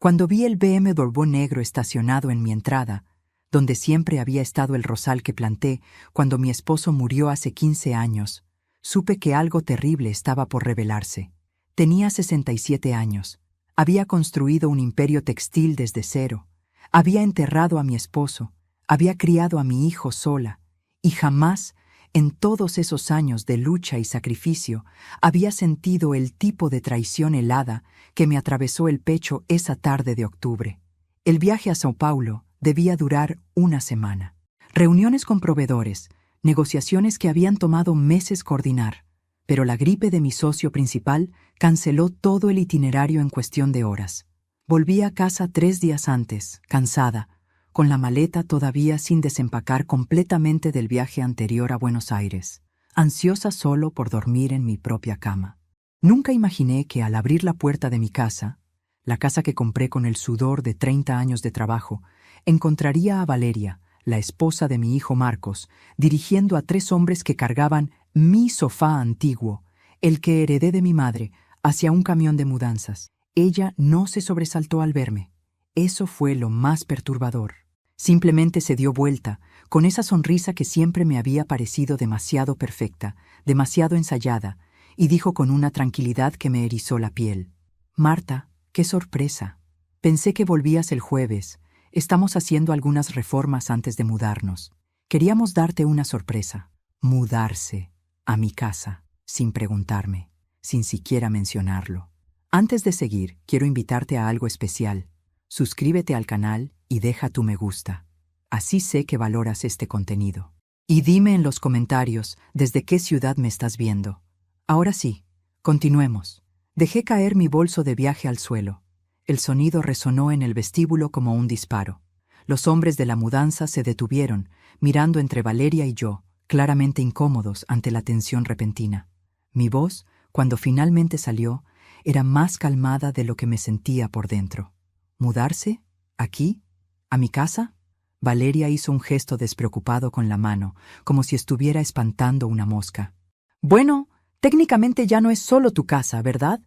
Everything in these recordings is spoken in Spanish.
Cuando vi el BMW negro estacionado en mi entrada, donde siempre había estado el rosal que planté cuando mi esposo murió hace 15 años, supe que algo terrible estaba por revelarse. Tenía 67 años. Había construido un imperio textil desde cero. Había enterrado a mi esposo. Había criado a mi hijo sola. Y jamás, en todos esos años de lucha y sacrificio, había sentido el tipo de traición helada que me atravesó el pecho esa tarde de octubre. El viaje a Sao Paulo debía durar una semana. Reuniones con proveedores, negociaciones que habían tomado meses coordinar, pero la gripe de mi socio principal canceló todo el itinerario en cuestión de horas. Volví a casa 3 días antes, cansada, con la maleta todavía sin desempacar completamente del viaje anterior a Buenos Aires, ansiosa solo por dormir en mi propia cama. Nunca imaginé que al abrir la puerta de mi casa, la casa que compré con el sudor de 30 años de trabajo, encontraría a Valeria, la esposa de mi hijo Marcos, dirigiendo a 3 hombres que cargaban mi sofá antiguo, el que heredé de mi madre, hacia un camión de mudanzas. Ella no se sobresaltó al verme. Eso fue lo más perturbador. Simplemente se dio vuelta, con esa sonrisa que siempre me había parecido demasiado perfecta, demasiado ensayada, y dijo con una tranquilidad que me erizó la piel: «Marta, qué sorpresa. Pensé que volvías el jueves. Estamos haciendo algunas reformas antes de mudarnos. Queríamos darte una sorpresa». Mudarse a mi casa, sin preguntarme, sin siquiera mencionarlo. Antes de seguir, quiero invitarte a algo especial. Suscríbete al canal y deja tu me gusta. Así sé que valoras este contenido. Y dime en los comentarios desde qué ciudad me estás viendo. Ahora sí, continuemos. Dejé caer mi bolso de viaje al suelo. El sonido resonó en el vestíbulo como un disparo. Los hombres de la mudanza se detuvieron, mirando entre Valeria y yo, claramente incómodos ante la tensión repentina. Mi voz, cuando finalmente salió, era más calmada de lo que me sentía por dentro. ¿Mudarse? ¿Aquí? ¿A mi casa? Valeria hizo un gesto despreocupado con la mano, como si estuviera espantando una mosca. Bueno, técnicamente ya no es solo tu casa, ¿verdad?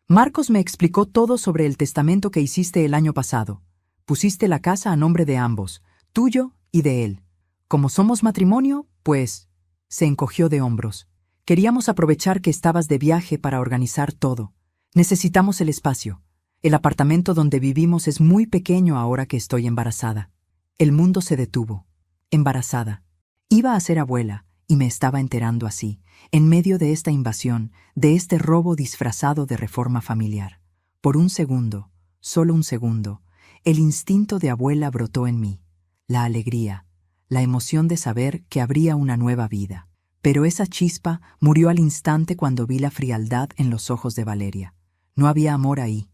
Marcos me explicó todo sobre el testamento que hiciste el año pasado. Pusiste la casa a nombre de ambos, tuyo y de él. Como somos matrimonio, pues... Se encogió de hombros. Queríamos aprovechar que estabas de viaje para organizar todo. Necesitamos el espacio. El apartamento donde vivimos es muy pequeño ahora que estoy embarazada. El mundo se detuvo. Embarazada. Iba a ser abuela, y me estaba enterando así, en medio de esta invasión, de este robo disfrazado de reforma familiar. Por un segundo, solo un segundo, el instinto de abuela brotó en mí. La alegría, la emoción de saber que habría una nueva vida. Pero esa chispa murió al instante cuando vi la frialdad en los ojos de Valeria. No había amor ahí.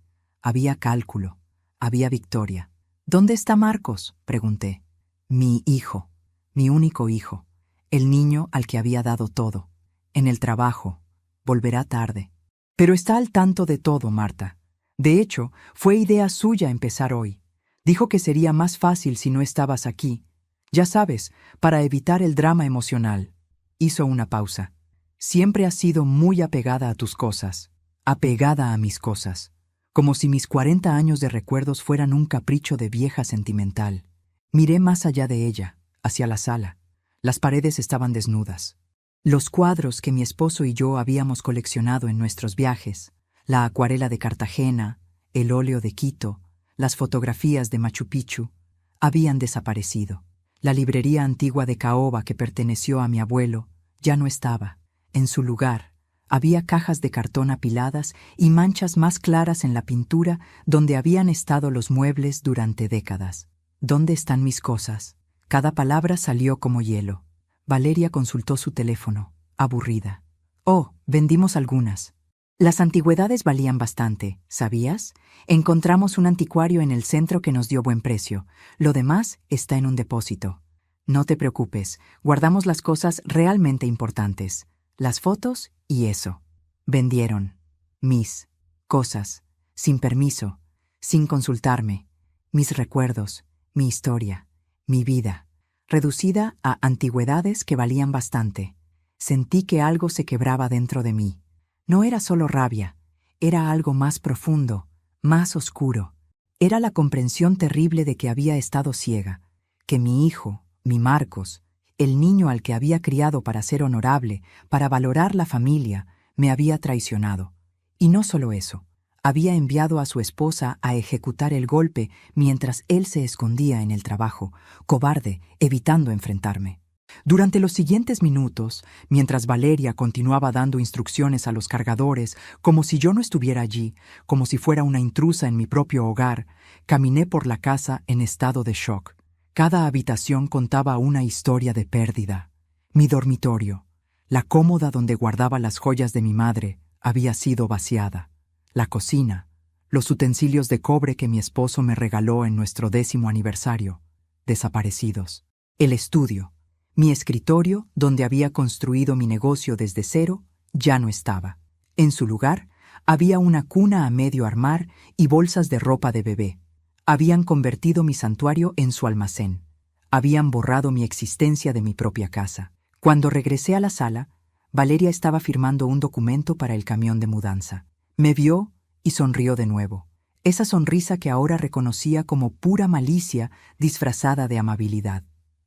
Había cálculo, había victoria. «¿Dónde está Marcos?», pregunté. «Mi hijo, mi único hijo, el niño al que había dado todo. En el trabajo, volverá tarde». «Pero está al tanto de todo, Marta. De hecho, fue idea suya empezar hoy. Dijo que sería más fácil si no estabas aquí. Ya sabes, para evitar el drama emocional». Hizo una pausa. «Siempre has sido muy apegada a tus cosas, apegada a mis cosas. Como si mis 40 años de recuerdos fueran un capricho de vieja sentimental». Miré más allá de ella, hacia la sala. Las paredes estaban desnudas. Los cuadros que mi esposo y yo habíamos coleccionado en nuestros viajes, la acuarela de Cartagena, el óleo de Quito, las fotografías de Machu Picchu, habían desaparecido. La librería antigua de caoba que perteneció a mi abuelo ya no estaba. En su lugar, había cajas de cartón apiladas y manchas más claras en la pintura donde habían estado los muebles durante décadas. «¿Dónde están mis cosas?». Cada palabra salió como hielo. Valeria consultó su teléfono, aburrida. «Oh, vendimos algunas». Las antigüedades valían bastante, ¿sabías? Encontramos un anticuario en el centro que nos dio buen precio. Lo demás está en un depósito. No te preocupes, guardamos las cosas realmente importantes. Las fotos y eso. Vendieron mis cosas, sin permiso, sin consultarme, mis recuerdos, mi historia, mi vida, reducida a antigüedades que valían bastante. Sentí que algo se quebraba dentro de mí. No era solo rabia, era algo más profundo, más oscuro. Era la comprensión terrible de que había estado ciega, que mi hijo, mi Marcos, el niño al que había criado para ser honorable, para valorar la familia, me había traicionado. Y no solo eso, había enviado a su esposa a ejecutar el golpe mientras él se escondía en el trabajo, cobarde, evitando enfrentarme. Durante los siguientes minutos, mientras Valeria continuaba dando instrucciones a los cargadores, como si yo no estuviera allí, como si fuera una intrusa en mi propio hogar, caminé por la casa en estado de shock. Cada habitación contaba una historia de pérdida. Mi dormitorio, la cómoda donde guardaba las joyas de mi madre, había sido vaciada. La cocina, los utensilios de cobre que mi esposo me regaló en nuestro 10º aniversario, desaparecidos. El estudio, mi escritorio, donde había construido mi negocio desde cero, ya no estaba. En su lugar, había una cuna a medio armar y bolsas de ropa de bebé. Habían convertido mi santuario en su almacén. Habían borrado mi existencia de mi propia casa. Cuando regresé a la sala, Valeria estaba firmando un documento para el camión de mudanza. Me vio y sonrió de nuevo. Esa sonrisa que ahora reconocía como pura malicia disfrazada de amabilidad.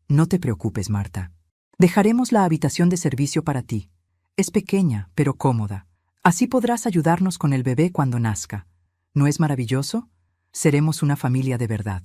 No te preocupes, Marta. Dejaremos la habitación de servicio para ti. Es pequeña, pero cómoda. Así podrás ayudarnos con el bebé cuando nazca. ¿No es maravilloso? Seremos una familia de verdad.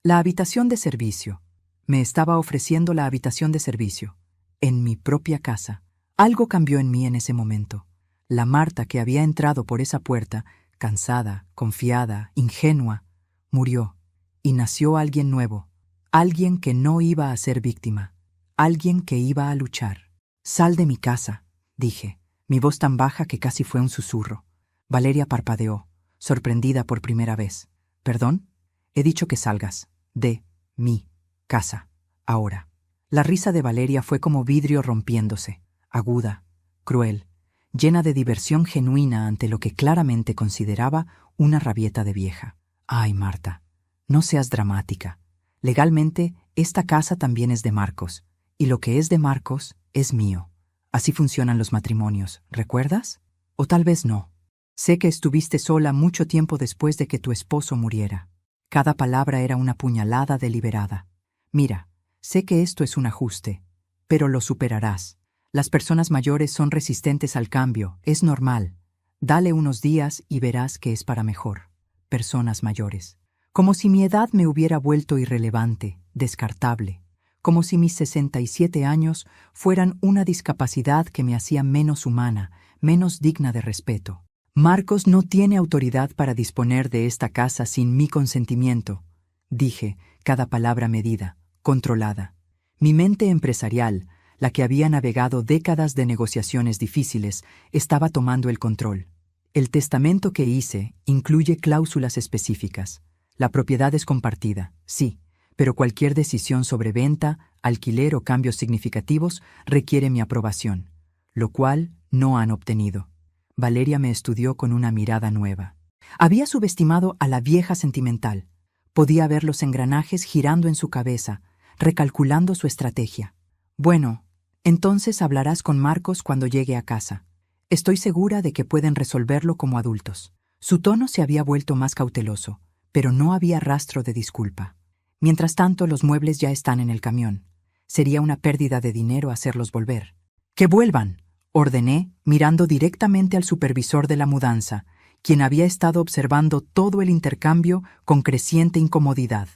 La habitación de servicio. Me estaba ofreciendo la habitación de servicio. En mi propia casa. Algo cambió en mí en ese momento. La Marta que había entrado por esa puerta, cansada, confiada, ingenua, murió. Y nació alguien nuevo. Alguien que no iba a ser víctima. Alguien que iba a luchar. Sal de mi casa, dije, mi voz tan baja que casi fue un susurro. Valeria parpadeó, sorprendida por primera vez. ¿Perdón? He dicho que salgas. De mi casa. Ahora. La risa de Valeria fue como vidrio rompiéndose, aguda, cruel, llena de diversión genuina ante lo que claramente consideraba una rabieta de vieja. Ay, Marta, no seas dramática. Legalmente, esta casa también es de Marcos, y lo que es de Marcos es mío. Así funcionan los matrimonios, ¿recuerdas? O tal vez no. Sé que estuviste sola mucho tiempo después de que tu esposo muriera. Cada palabra era una puñalada deliberada. Mira, sé que esto es un ajuste, pero lo superarás. Las personas mayores son resistentes al cambio, es normal. Dale unos días y verás que es para mejor. Personas mayores. Como si mi edad me hubiera vuelto irrelevante, descartable. Como si mis 67 años fueran una discapacidad que me hacía menos humana, menos digna de respeto. Marcos no tiene autoridad para disponer de esta casa sin mi consentimiento, dije, cada palabra medida, controlada. Mi mente empresarial, la que había navegado décadas de negociaciones difíciles, estaba tomando el control. El testamento que hice incluye cláusulas específicas. La propiedad es compartida, sí, pero cualquier decisión sobre venta, alquiler o cambios significativos requiere mi aprobación, lo cual no han obtenido. Valeria me estudió con una mirada nueva. Había subestimado a la vieja sentimental. Podía ver los engranajes girando en su cabeza, recalculando su estrategia. Bueno, entonces hablarás con Marcos cuando llegue a casa. Estoy segura de que pueden resolverlo como adultos. Su tono se había vuelto más cauteloso, pero no había rastro de disculpa. Mientras tanto, los muebles ya están en el camión. Sería una pérdida de dinero hacerlos volver. ¡Que vuelvan!, ordené, mirando directamente al supervisor de la mudanza, quien había estado observando todo el intercambio con creciente incomodidad.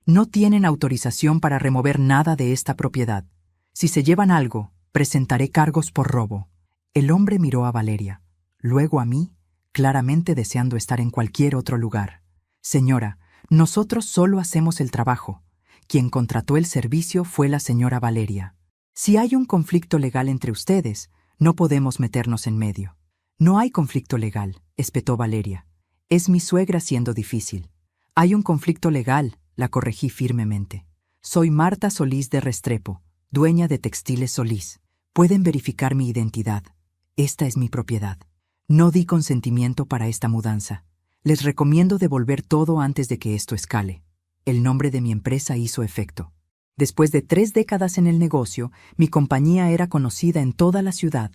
No tienen autorización para remover nada de esta propiedad. Si se llevan algo, presentaré cargos por robo. El hombre miró a Valeria, luego a mí, claramente deseando estar en cualquier otro lugar. Señora, nosotros solo hacemos el trabajo. Quien contrató el servicio fue la señora Valeria. Si hay un conflicto legal entre ustedes, no podemos meternos en medio. No hay conflicto legal, espetó Valeria. Es mi suegra siendo difícil. Hay un conflicto legal, la corregí firmemente. Soy Marta Solís de Restrepo, dueña de Textiles Solís. Pueden verificar mi identidad. Esta es mi propiedad. No di consentimiento para esta mudanza. Les recomiendo devolver todo antes de que esto escale. El nombre de mi empresa hizo efecto. Después de 3 décadas en el negocio, mi compañía era conocida en toda la ciudad.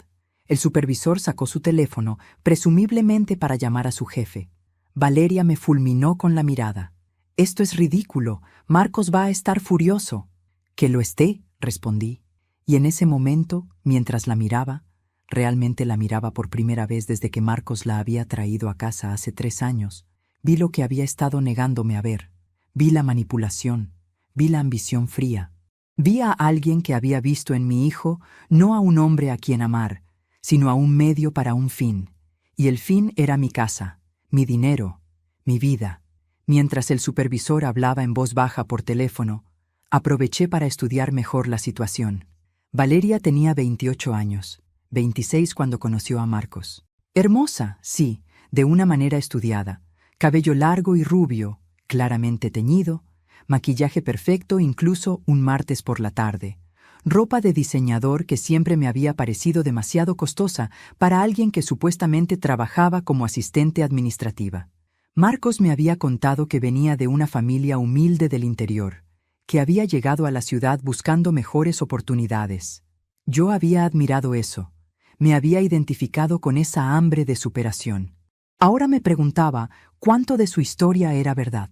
El supervisor sacó su teléfono, presumiblemente para llamar a su jefe. Valeria me fulminó con la mirada. Esto es ridículo. Marcos va a estar furioso. Que lo esté, respondí. Y en ese momento, mientras la miraba, realmente la miraba por primera vez desde que Marcos la había traído a casa hace 3 años, vi lo que había estado negándome a ver. Vi la manipulación. Vi la ambición fría. Vi a alguien que había visto en mi hijo no a un hombre a quien amar, sino a un medio para un fin. Y el fin era mi casa, mi dinero, mi vida. Mientras el supervisor hablaba en voz baja por teléfono, aproveché para estudiar mejor la situación. Valeria tenía 28 años, 26 cuando conoció a Marcos. Hermosa, sí, de una manera estudiada, cabello largo y rubio, claramente teñido, maquillaje perfecto incluso un martes por la tarde, ropa de diseñador que siempre me había parecido demasiado costosa para alguien que supuestamente trabajaba como asistente administrativa. Marcos me había contado que venía de una familia humilde del interior, que había llegado a la ciudad buscando mejores oportunidades. Yo había admirado eso, me había identificado con esa hambre de superación. Ahora me preguntaba cuánto de su historia era verdad.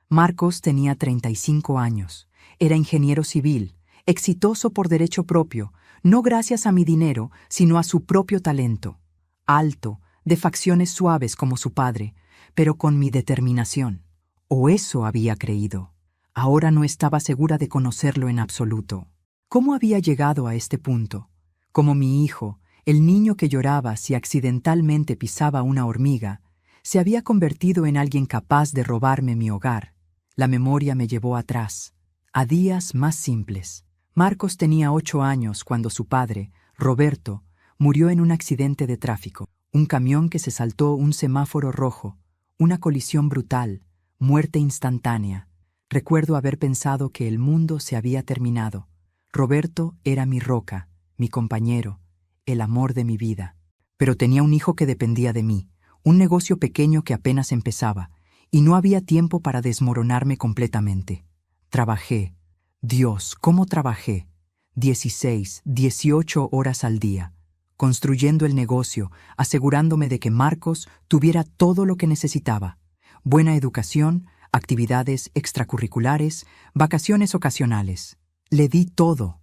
Marcos tenía 35 años, era ingeniero civil, exitoso por derecho propio, no gracias a mi dinero, sino a su propio talento. Alto, de facciones suaves como su padre, pero con mi determinación. O eso había creído. Ahora no estaba segura de conocerlo en absoluto. ¿Cómo había llegado a este punto? Como mi hijo, el niño que lloraba si accidentalmente pisaba una hormiga, se había convertido en alguien capaz de robarme mi hogar. La memoria me llevó atrás, a días más simples. Marcos tenía 8 años cuando su padre, Roberto, murió en un accidente de tráfico. Un camión que se saltó un semáforo rojo, una colisión brutal, muerte instantánea. Recuerdo haber pensado que el mundo se había terminado. Roberto era mi roca, mi compañero, el amor de mi vida. Pero tenía un hijo que dependía de mí, un negocio pequeño que apenas empezaba, y no había tiempo para desmoronarme completamente. Trabajé. Dios, ¿cómo trabajé? 16, 18 horas al día, construyendo el negocio, asegurándome de que Marcos tuviera todo lo que necesitaba. Buena educación, actividades extracurriculares, vacaciones ocasionales. Le di todo,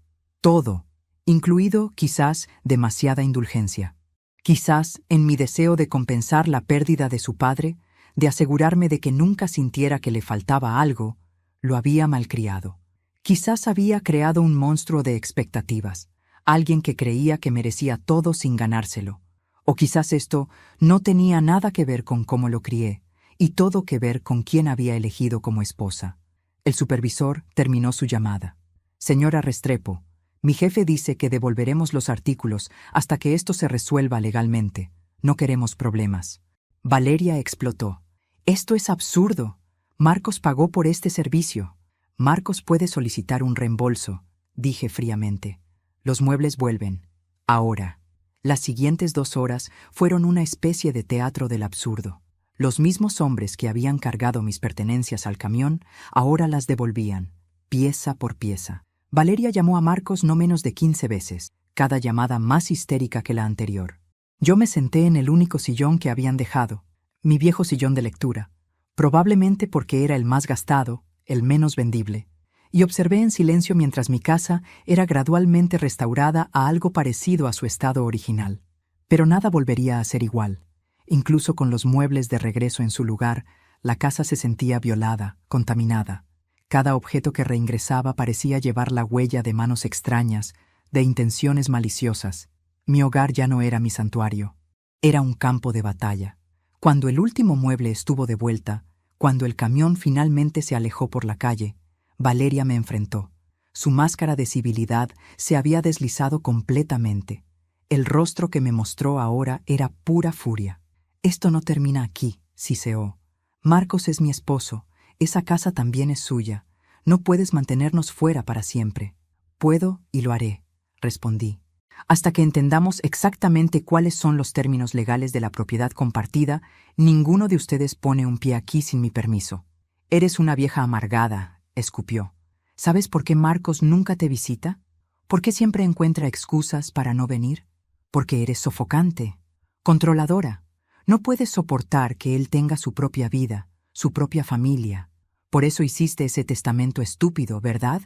incluido quizás demasiada indulgencia. Quizás en mi deseo de compensar la pérdida de su padre, de asegurarme de que nunca sintiera que le faltaba algo, lo había malcriado. Quizás había creado un monstruo de expectativas, alguien que creía que merecía todo sin ganárselo. O quizás esto no tenía nada que ver con cómo lo crié, y todo que ver con quién había elegido como esposa. El supervisor terminó su llamada. Señora Restrepo, mi jefe dice que devolveremos los artículos hasta que esto se resuelva legalmente. No queremos problemas. Valeria explotó. Esto es absurdo. Marcos pagó por este servicio. Marcos puede solicitar un reembolso, dije fríamente. Los muebles vuelven. Ahora. Las siguientes 2 horas fueron una especie de teatro del absurdo. Los mismos hombres que habían cargado mis pertenencias al camión ahora las devolvían, pieza por pieza. Valeria llamó a Marcos no menos de 15 veces, cada llamada más histérica que la anterior. Yo me senté en el único sillón que habían dejado, mi viejo sillón de lectura, probablemente porque era el más gastado, el menos vendible, y observé en silencio mientras mi casa era gradualmente restaurada a algo parecido a su estado original. Pero nada volvería a ser igual. Incluso con los muebles de regreso en su lugar, la casa se sentía violada, contaminada. Cada objeto que reingresaba parecía llevar la huella de manos extrañas, de intenciones maliciosas. Mi hogar ya no era mi santuario. Era un campo de batalla. Cuando el último mueble estuvo de vuelta, cuando el camión finalmente se alejó por la calle, Valeria me enfrentó. Su máscara de civilidad se había deslizado completamente. El rostro que me mostró ahora era pura furia. Esto no termina aquí, siseó. Marcos es mi esposo. Esa casa también es suya. No puedes mantenernos fuera para siempre. Puedo y lo haré, respondí. Hasta que entendamos exactamente cuáles son los términos legales de la propiedad compartida, ninguno de ustedes pone un pie aquí sin mi permiso. Eres una vieja amargada, escupió. ¿Sabes por qué Marcos nunca te visita? ¿Por qué siempre encuentra excusas para no venir? Porque eres sofocante, controladora. No puedes soportar que él tenga su propia vida, su propia familia. Por eso hiciste ese testamento estúpido, ¿verdad?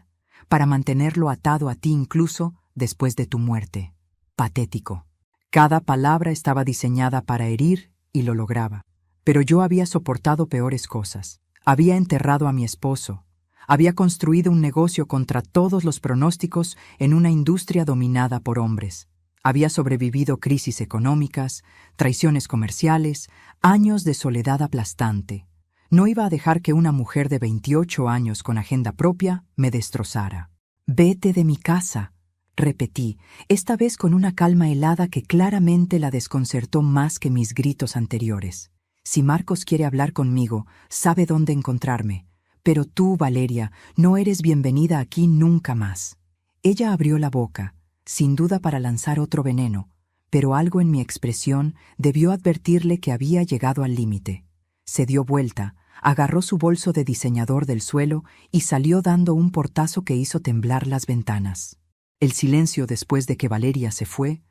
Para mantenerlo atado a ti incluso después de tu muerte. Patético. Cada palabra estaba diseñada para herir y lo lograba. Pero yo había soportado peores cosas. Había enterrado a mi esposo. Había construido un negocio contra todos los pronósticos en una industria dominada por hombres. Había sobrevivido crisis económicas, traiciones comerciales, años de soledad aplastante. No iba a dejar que una mujer de 28 años con agenda propia me destrozara. «Vete de mi casa», repetí, esta vez con una calma helada que claramente la desconcertó más que mis gritos anteriores. «Si Marcos quiere hablar conmigo, sabe dónde encontrarme. Pero tú, Valeria, no eres bienvenida aquí nunca más». Ella abrió la boca, sin duda para lanzar otro veneno, pero algo en mi expresión debió advertirle que había llegado al límite. Se dio vuelta, agarró su bolso de diseñador del suelo y salió dando un portazo que hizo temblar las ventanas. El silencio después de que Valeria se fue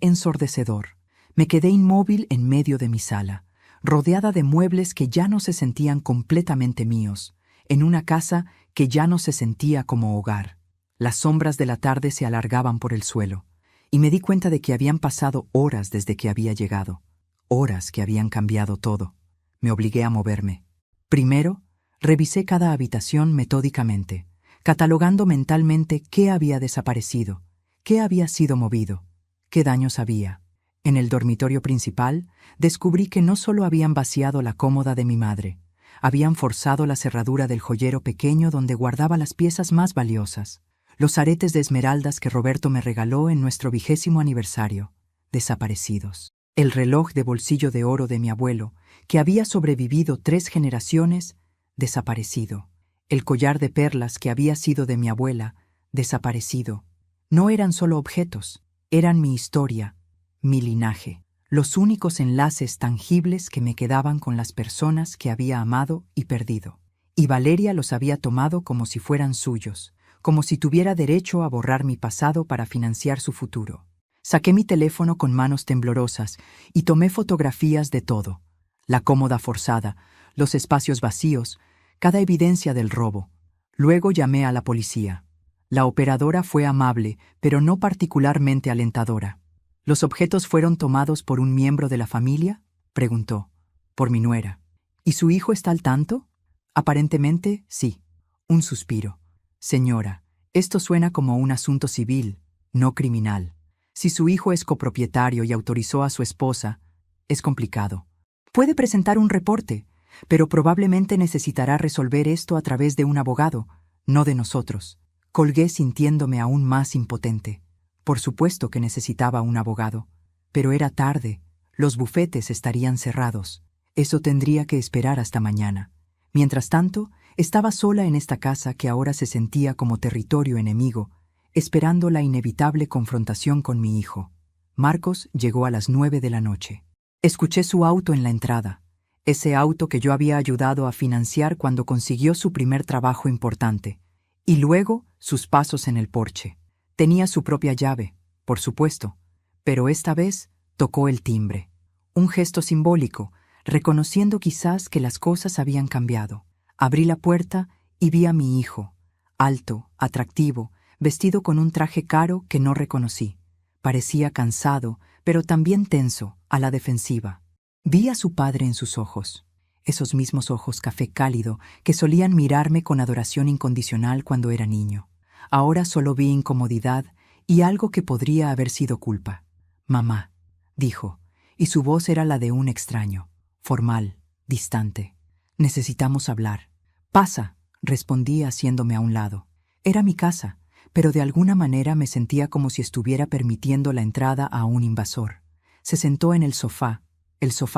ensordecedor. Me quedé inmóvil en medio de mi sala, rodeada de muebles que ya no se sentían completamente míos, en una casa que ya no se sentía como hogar. Las sombras de la tarde se alargaban por el suelo, y me di cuenta de que habían pasado horas desde que había llegado, horas que habían cambiado todo. Me obligué a moverme. Primero, revisé cada habitación metódicamente, catalogando mentalmente qué había desaparecido, qué había sido movido, qué daños había. En el dormitorio principal, descubrí que no solo habían vaciado la cómoda de mi madre, habían forzado la cerradura del joyero pequeño donde guardaba las piezas más valiosas, los aretes de esmeraldas que Roberto me regaló en nuestro 20º aniversario, desaparecidos. El reloj de bolsillo de oro de mi abuelo, que había sobrevivido 3 generaciones, desaparecido. El collar de perlas que había sido de mi abuela, desaparecido. No eran solo objetos, eran mi historia, mi linaje, los únicos enlaces tangibles que me quedaban con las personas que había amado y perdido. Y Valeria los había tomado como si fueran suyos, como si tuviera derecho a borrar mi pasado para financiar su futuro. Saqué mi teléfono con manos temblorosas y tomé fotografías de todo. La cómoda forzada, los espacios vacíos, cada evidencia del robo. Luego llamé a la policía. La operadora fue amable, pero no particularmente alentadora. ¿Los objetos fueron tomados por un miembro de la familia?, preguntó. Por mi nuera. ¿Y su hijo está al tanto? Aparentemente, sí. Un suspiro. Señora, esto suena como un asunto civil, no criminal. Si su hijo es copropietario y autorizó a su esposa, es complicado. Puede presentar un reporte, pero probablemente necesitará resolver esto a través de un abogado, no de nosotros. Colgué sintiéndome aún más impotente. Por supuesto que necesitaba un abogado, pero era tarde, los bufetes estarían cerrados. Eso tendría que esperar hasta mañana. Mientras tanto, estaba sola en esta casa que ahora se sentía como territorio enemigo, esperando la inevitable confrontación con mi hijo. Marcos llegó a las 9 de la noche. Escuché su auto en la entrada, ese auto que yo había ayudado a financiar cuando consiguió su primer trabajo importante, y luego sus pasos en el porche. Tenía su propia llave, por supuesto, pero esta vez tocó el timbre. Un gesto simbólico, reconociendo quizás que las cosas habían cambiado. Abrí la puerta y vi a mi hijo, alto, atractivo, vestido con un traje caro que no reconocí. Parecía cansado, pero también tenso, a la defensiva. Vi a su padre en sus ojos, esos mismos ojos café cálido que solían mirarme con adoración incondicional cuando era niño. Ahora solo vi incomodidad y algo que podría haber sido culpa. «Mamá», dijo, y su voz era la de un extraño, formal, distante. «Necesitamos hablar». «Pasa», respondí haciéndome a un lado. Era mi casa, pero de alguna manera me sentía como si estuviera permitiendo la entrada a un invasor. Se sentó en el sofá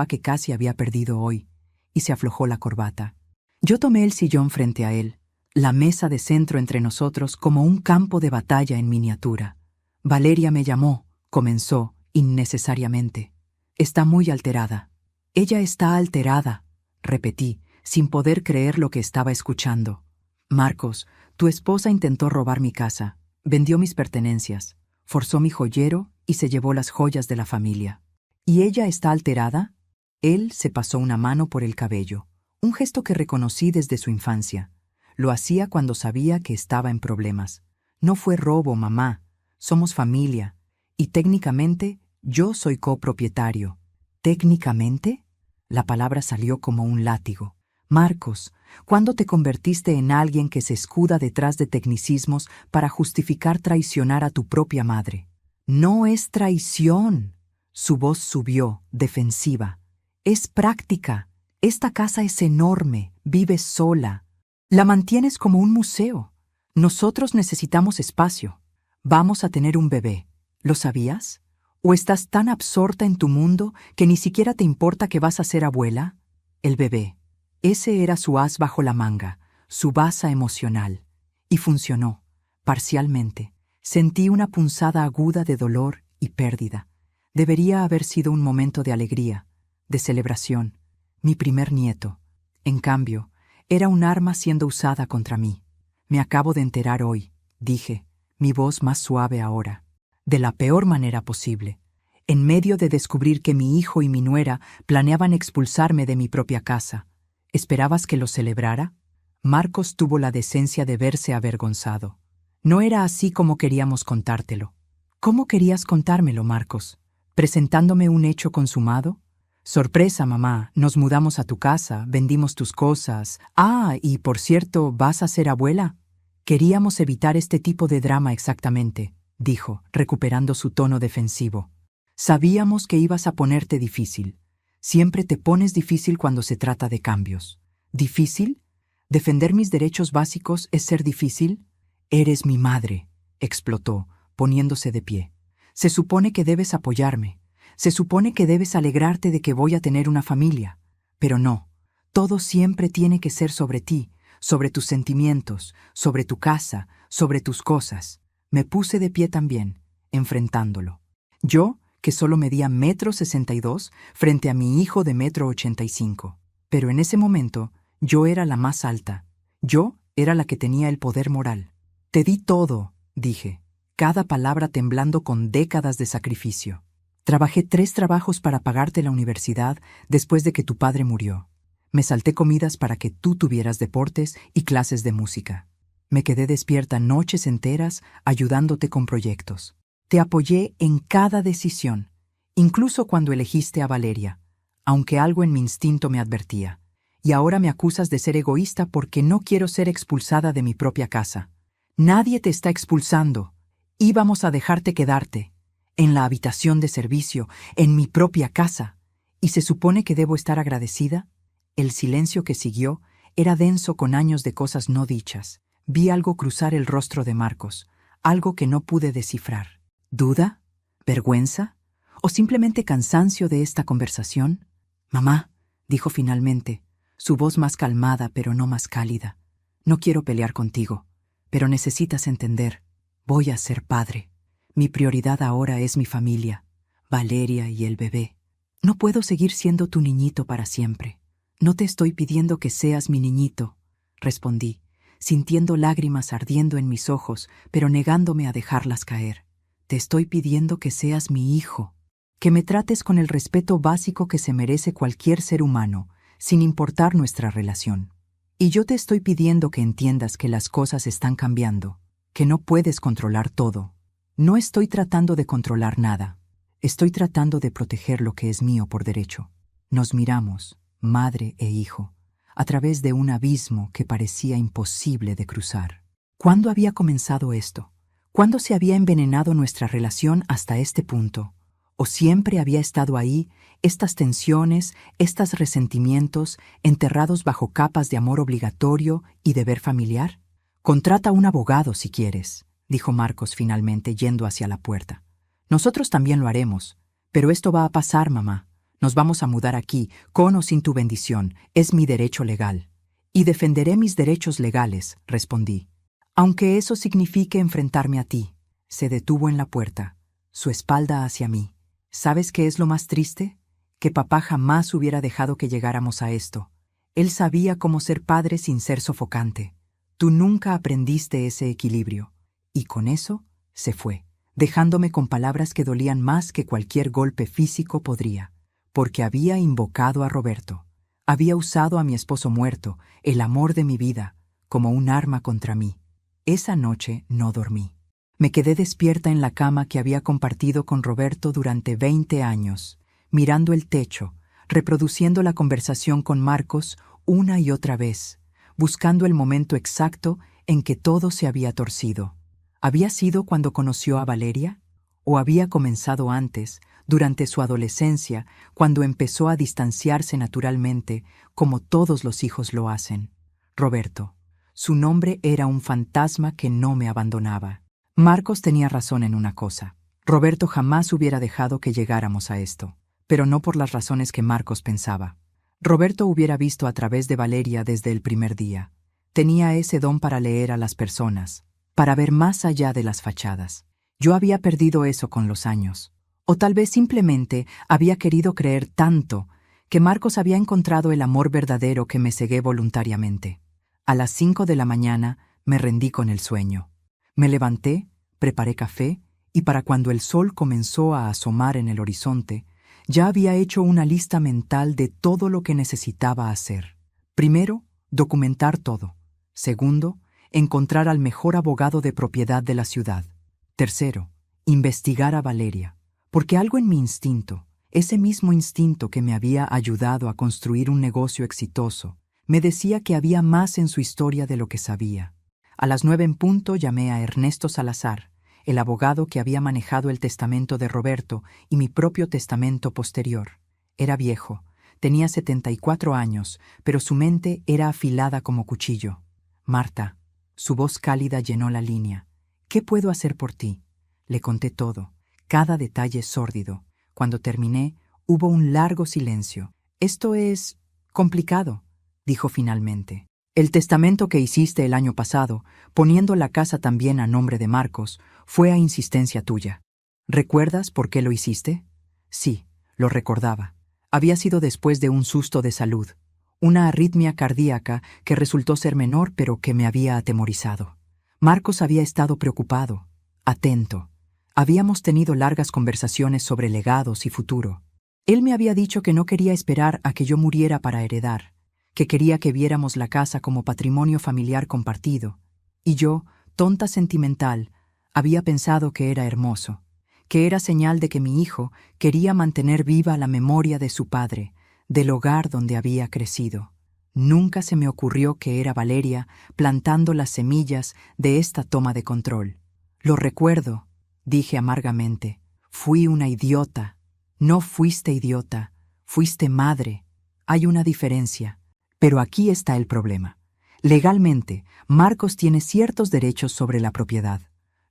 que casi había perdido hoy, y se aflojó la corbata. Yo tomé el sillón frente a él, la mesa de centro entre nosotros como un campo de batalla en miniatura. «Valeria me llamó», comenzó, innecesariamente. «Está muy alterada». «Ella está alterada», repetí, sin poder creer lo que estaba escuchando. «Marcos, tu esposa intentó robar mi casa, vendió mis pertenencias, forzó mi joyero y se llevó las joyas de la familia». «¿Y ella está alterada?» Él se pasó una mano por el cabello. Un gesto que reconocí desde su infancia. Lo hacía cuando sabía que estaba en problemas. No fue robo, mamá. Somos familia. Y técnicamente, yo soy copropietario. ¿Técnicamente? La palabra salió como un látigo. Marcos, ¿cuándo te convertiste en alguien que se escuda detrás de tecnicismos para justificar traicionar a tu propia madre? No es traición. Su voz subió, defensiva. Es práctica. Esta casa es enorme, vives sola. La mantienes como un museo. Nosotros necesitamos espacio. Vamos a tener un bebé. ¿Lo sabías? ¿O estás tan absorta en tu mundo que ni siquiera te importa que vas a ser abuela? El bebé. Ese era su as bajo la manga, su basa emocional. Y funcionó, parcialmente. Sentí una punzada aguda de dolor y pérdida. Debería haber sido un momento de alegría, de celebración. Mi primer nieto. En cambio, era un arma siendo usada contra mí. Me acabo de enterar hoy, dije, mi voz más suave ahora, de la peor manera posible, en medio de descubrir que mi hijo y mi nuera planeaban expulsarme de mi propia casa. ¿Esperabas que lo celebrara? Marcos tuvo la decencia de verse avergonzado. No era así como queríamos contártelo. ¿Cómo querías contármelo, Marcos? ¿Presentándome un hecho consumado? Sorpresa, mamá, nos mudamos a tu casa, vendimos tus cosas. Ah, y por cierto, ¿vas a ser abuela? Queríamos evitar este tipo de drama exactamente, dijo, recuperando su tono defensivo. Sabíamos que ibas a ponerte difícil. Siempre te pones difícil cuando se trata de cambios. ¿Difícil? ¿Defender mis derechos básicos es ser difícil? Eres mi madre, explotó, poniéndose de pie. Se supone que debes apoyarme. Se supone que debes alegrarte de que voy a tener una familia. Pero no, todo siempre tiene que ser sobre ti, sobre tus sentimientos, sobre tu casa, sobre tus cosas. Me puse de pie también, enfrentándolo. Yo, que solo medía 1,62 m frente a mi hijo de 1,85 m. Pero en ese momento, yo era la más alta. Yo era la que tenía el poder moral. Te di todo, dije, cada palabra temblando con décadas de sacrificio. Trabajé 3 trabajos para pagarte la universidad después de que tu padre murió. Me salté comidas para que tú tuvieras deportes y clases de música. Me quedé despierta noches enteras ayudándote con proyectos. Te apoyé en cada decisión, incluso cuando elegiste a Valeria, aunque algo en mi instinto me advertía. Y ahora me acusas de ser egoísta porque no quiero ser expulsada de mi propia casa. Nadie te está expulsando. Íbamos a dejarte quedarte, en la habitación de servicio, en mi propia casa. ¿Y se supone que debo estar agradecida? El silencio que siguió era denso con años de cosas no dichas. Vi algo cruzar el rostro de Marcos, algo que no pude descifrar. ¿Duda? ¿Vergüenza? ¿O simplemente cansancio de esta conversación? Mamá, dijo finalmente, su voz más calmada pero no más cálida. No quiero pelear contigo, pero necesitas entender. Voy a ser padre. Mi prioridad ahora es mi familia, Valeria y el bebé. No puedo seguir siendo tu niñito para siempre. No te estoy pidiendo que seas mi niñito, respondí, sintiendo lágrimas ardiendo en mis ojos, pero negándome a dejarlas caer. Te estoy pidiendo que seas mi hijo, que me trates con el respeto básico que se merece cualquier ser humano, sin importar nuestra relación. Y yo te estoy pidiendo que entiendas que las cosas están cambiando, que no puedes controlar todo. No estoy tratando de controlar nada. Estoy tratando de proteger lo que es mío por derecho. Nos miramos, madre e hijo, a través de un abismo que parecía imposible de cruzar. ¿Cuándo había comenzado esto? ¿Cuándo se había envenenado nuestra relación hasta este punto? ¿O siempre había estado ahí, estas tensiones, estos resentimientos, enterrados bajo capas de amor obligatorio y deber familiar? Contrata un abogado si quieres, dijo Marcos finalmente yendo hacia la puerta. Nosotros también lo haremos, pero esto va a pasar, mamá. Nos vamos a mudar aquí, con o sin tu bendición, es mi derecho legal. Y defenderé mis derechos legales, respondí. Aunque eso signifique enfrentarme a ti. Se detuvo en la puerta, su espalda hacia mí. ¿Sabes qué es lo más triste? Que papá jamás hubiera dejado que llegáramos a esto. Él sabía cómo ser padre sin ser sofocante. Tú nunca aprendiste ese equilibrio. Y con eso se fue, dejándome con palabras que dolían más que cualquier golpe físico podría, porque había invocado a Roberto. Había usado a mi esposo muerto, el amor de mi vida, como un arma contra mí. Esa noche no dormí. Me quedé despierta en la cama que había compartido con Roberto durante 20 años, mirando el techo, reproduciendo la conversación con Marcos una y otra vez, buscando el momento exacto en que todo se había torcido. ¿Había sido cuando conoció a Valeria? ¿O había comenzado antes, durante su adolescencia, cuando empezó a distanciarse naturalmente, como todos los hijos lo hacen? Roberto. Su nombre era un fantasma que no me abandonaba. Marcos tenía razón en una cosa. Roberto jamás hubiera dejado que llegáramos a esto, pero no por las razones que Marcos pensaba. Roberto hubiera visto a través de Valeria desde el primer día. Tenía ese don para leer a las personas, para ver más allá de las fachadas. Yo había perdido eso con los años. O tal vez simplemente había querido creer tanto que Marcos había encontrado el amor verdadero que me cegué voluntariamente. A las 5 de la mañana me rendí con el sueño. Me levanté, preparé café y para cuando el sol comenzó a asomar en el horizonte, ya había hecho una lista mental de todo lo que necesitaba hacer. Primero, documentar todo. Segundo, encontrar al mejor abogado de propiedad de la ciudad. Tercero, investigar a Valeria, porque algo en mi instinto, ese mismo instinto que me había ayudado a construir un negocio exitoso, me decía que había más en su historia de lo que sabía. A las 9 en punto llamé a Ernesto Salazar, el abogado que había manejado el testamento de Roberto y mi propio testamento posterior. Era viejo, tenía 74 años, pero su mente era afilada como cuchillo. Marta, su voz cálida llenó la línea. ¿Qué puedo hacer por ti? Le conté todo, cada detalle sórdido. Cuando terminé, hubo un largo silencio. Esto es complicado, dijo finalmente. El testamento que hiciste el año pasado, poniendo la casa también a nombre de Marcos, fue a insistencia tuya. ¿Recuerdas por qué lo hiciste? Sí, lo recordaba. Había sido después de un susto de salud, una arritmia cardíaca que resultó ser menor pero que me había atemorizado. Marcos había estado preocupado, atento. Habíamos tenido largas conversaciones sobre legados y futuro. Él me había dicho que no quería esperar a que yo muriera para heredar, que quería que viéramos la casa como patrimonio familiar compartido. Y yo, tonta sentimental, había pensado que era hermoso, que era señal de que mi hijo quería mantener viva la memoria de su padre, del hogar donde había crecido. Nunca se me ocurrió que era Valeria plantando las semillas de esta toma de control. Lo recuerdo, dije amargamente. Fui una idiota. No fuiste idiota, fuiste madre. Hay una diferencia. Pero aquí está el problema. Legalmente, Marcos tiene ciertos derechos sobre la propiedad.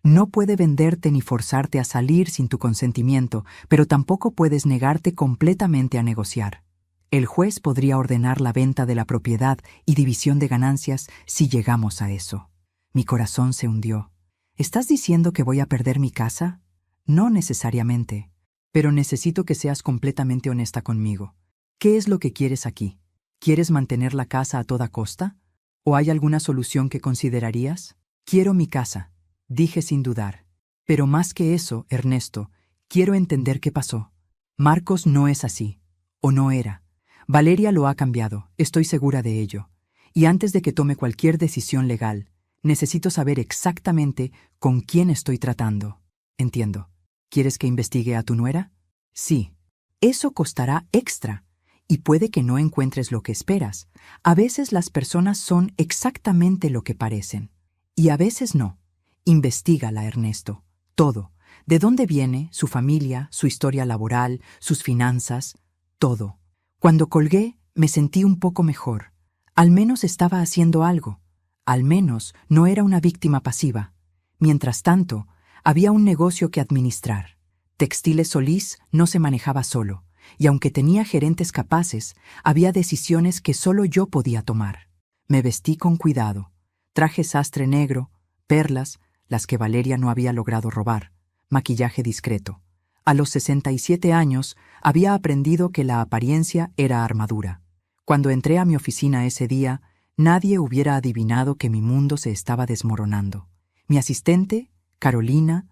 No puede venderte ni forzarte a salir sin tu consentimiento, pero tampoco puedes negarte completamente a negociar. El juez podría ordenar la venta de la propiedad y división de ganancias si llegamos a eso. Mi corazón se hundió. ¿Estás diciendo que voy a perder mi casa? No necesariamente, pero necesito que seas completamente honesta conmigo. ¿Qué es lo que quieres aquí? ¿Quieres mantener la casa a toda costa? ¿O hay alguna solución que considerarías? Quiero mi casa, dije sin dudar. Pero más que eso, Ernesto, quiero entender qué pasó. Marcos no es así, o no era. Valeria lo ha cambiado, estoy segura de ello. Y antes de que tome cualquier decisión legal, necesito saber exactamente con quién estoy tratando. Entiendo. ¿Quieres que investigue a tu nuera? Sí. Eso costará extra. Y puede que no encuentres lo que esperas. A veces las personas son exactamente lo que parecen. Y a veces no. Investígala, Ernesto. Todo. ¿De dónde viene? Su familia, su historia laboral, sus finanzas. Todo. Cuando colgué, me sentí un poco mejor. Al menos estaba haciendo algo. Al menos no era una víctima pasiva. Mientras tanto, había un negocio que administrar. Textiles Solís no se manejaba solo. Y aunque tenía gerentes capaces, había decisiones que solo yo podía tomar. Me vestí con cuidado. Traje sastre negro, perlas, las que Valeria no había logrado robar, maquillaje discreto. A los 67 años, había aprendido que la apariencia era armadura. Cuando entré a mi oficina ese día, nadie hubiera adivinado que mi mundo se estaba desmoronando. Mi asistente, Carolina,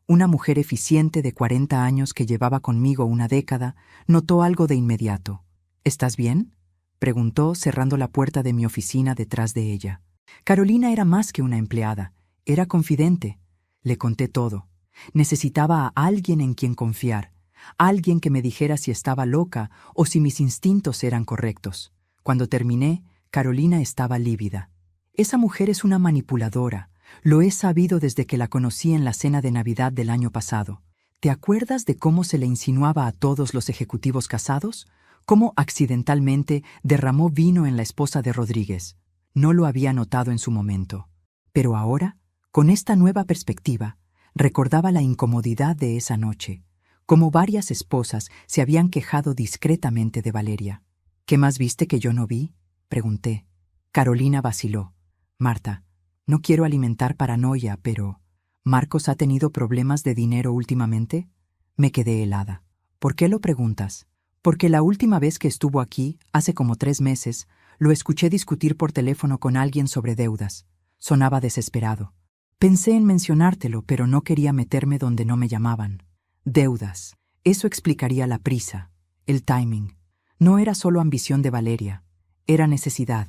una mujer eficiente de 40 años que llevaba conmigo una década, notó algo de inmediato. ¿Estás bien? preguntó, cerrando la puerta de mi oficina detrás de ella. Carolina era más que una empleada, era confidente. Le conté todo. Necesitaba a alguien en quien confiar, alguien que me dijera si estaba loca o si mis instintos eran correctos. Cuando terminé, Carolina estaba lívida. Esa mujer es una manipuladora. Lo he sabido desde que la conocí en la cena de Navidad del año pasado. ¿Te acuerdas de cómo se le insinuaba a todos los ejecutivos casados? ¿Cómo accidentalmente derramó vino en la esposa de Rodríguez? No lo había notado en su momento. Pero ahora, con esta nueva perspectiva, recordaba la incomodidad de esa noche, cómo varias esposas se habían quejado discretamente de Valeria. ¿Qué más viste que yo no vi?, pregunté. Carolina vaciló. Marta, no quiero alimentar paranoia, pero ¿Marcos ha tenido problemas de dinero últimamente? Me quedé helada. ¿Por qué lo preguntas? Porque la última vez que estuvo aquí, hace como 3 meses, lo escuché discutir por teléfono con alguien sobre deudas. Sonaba desesperado. Pensé en mencionártelo, pero no quería meterme donde no me llamaban. Deudas. Eso explicaría la prisa, el timing. No era solo ambición de Valeria, era necesidad.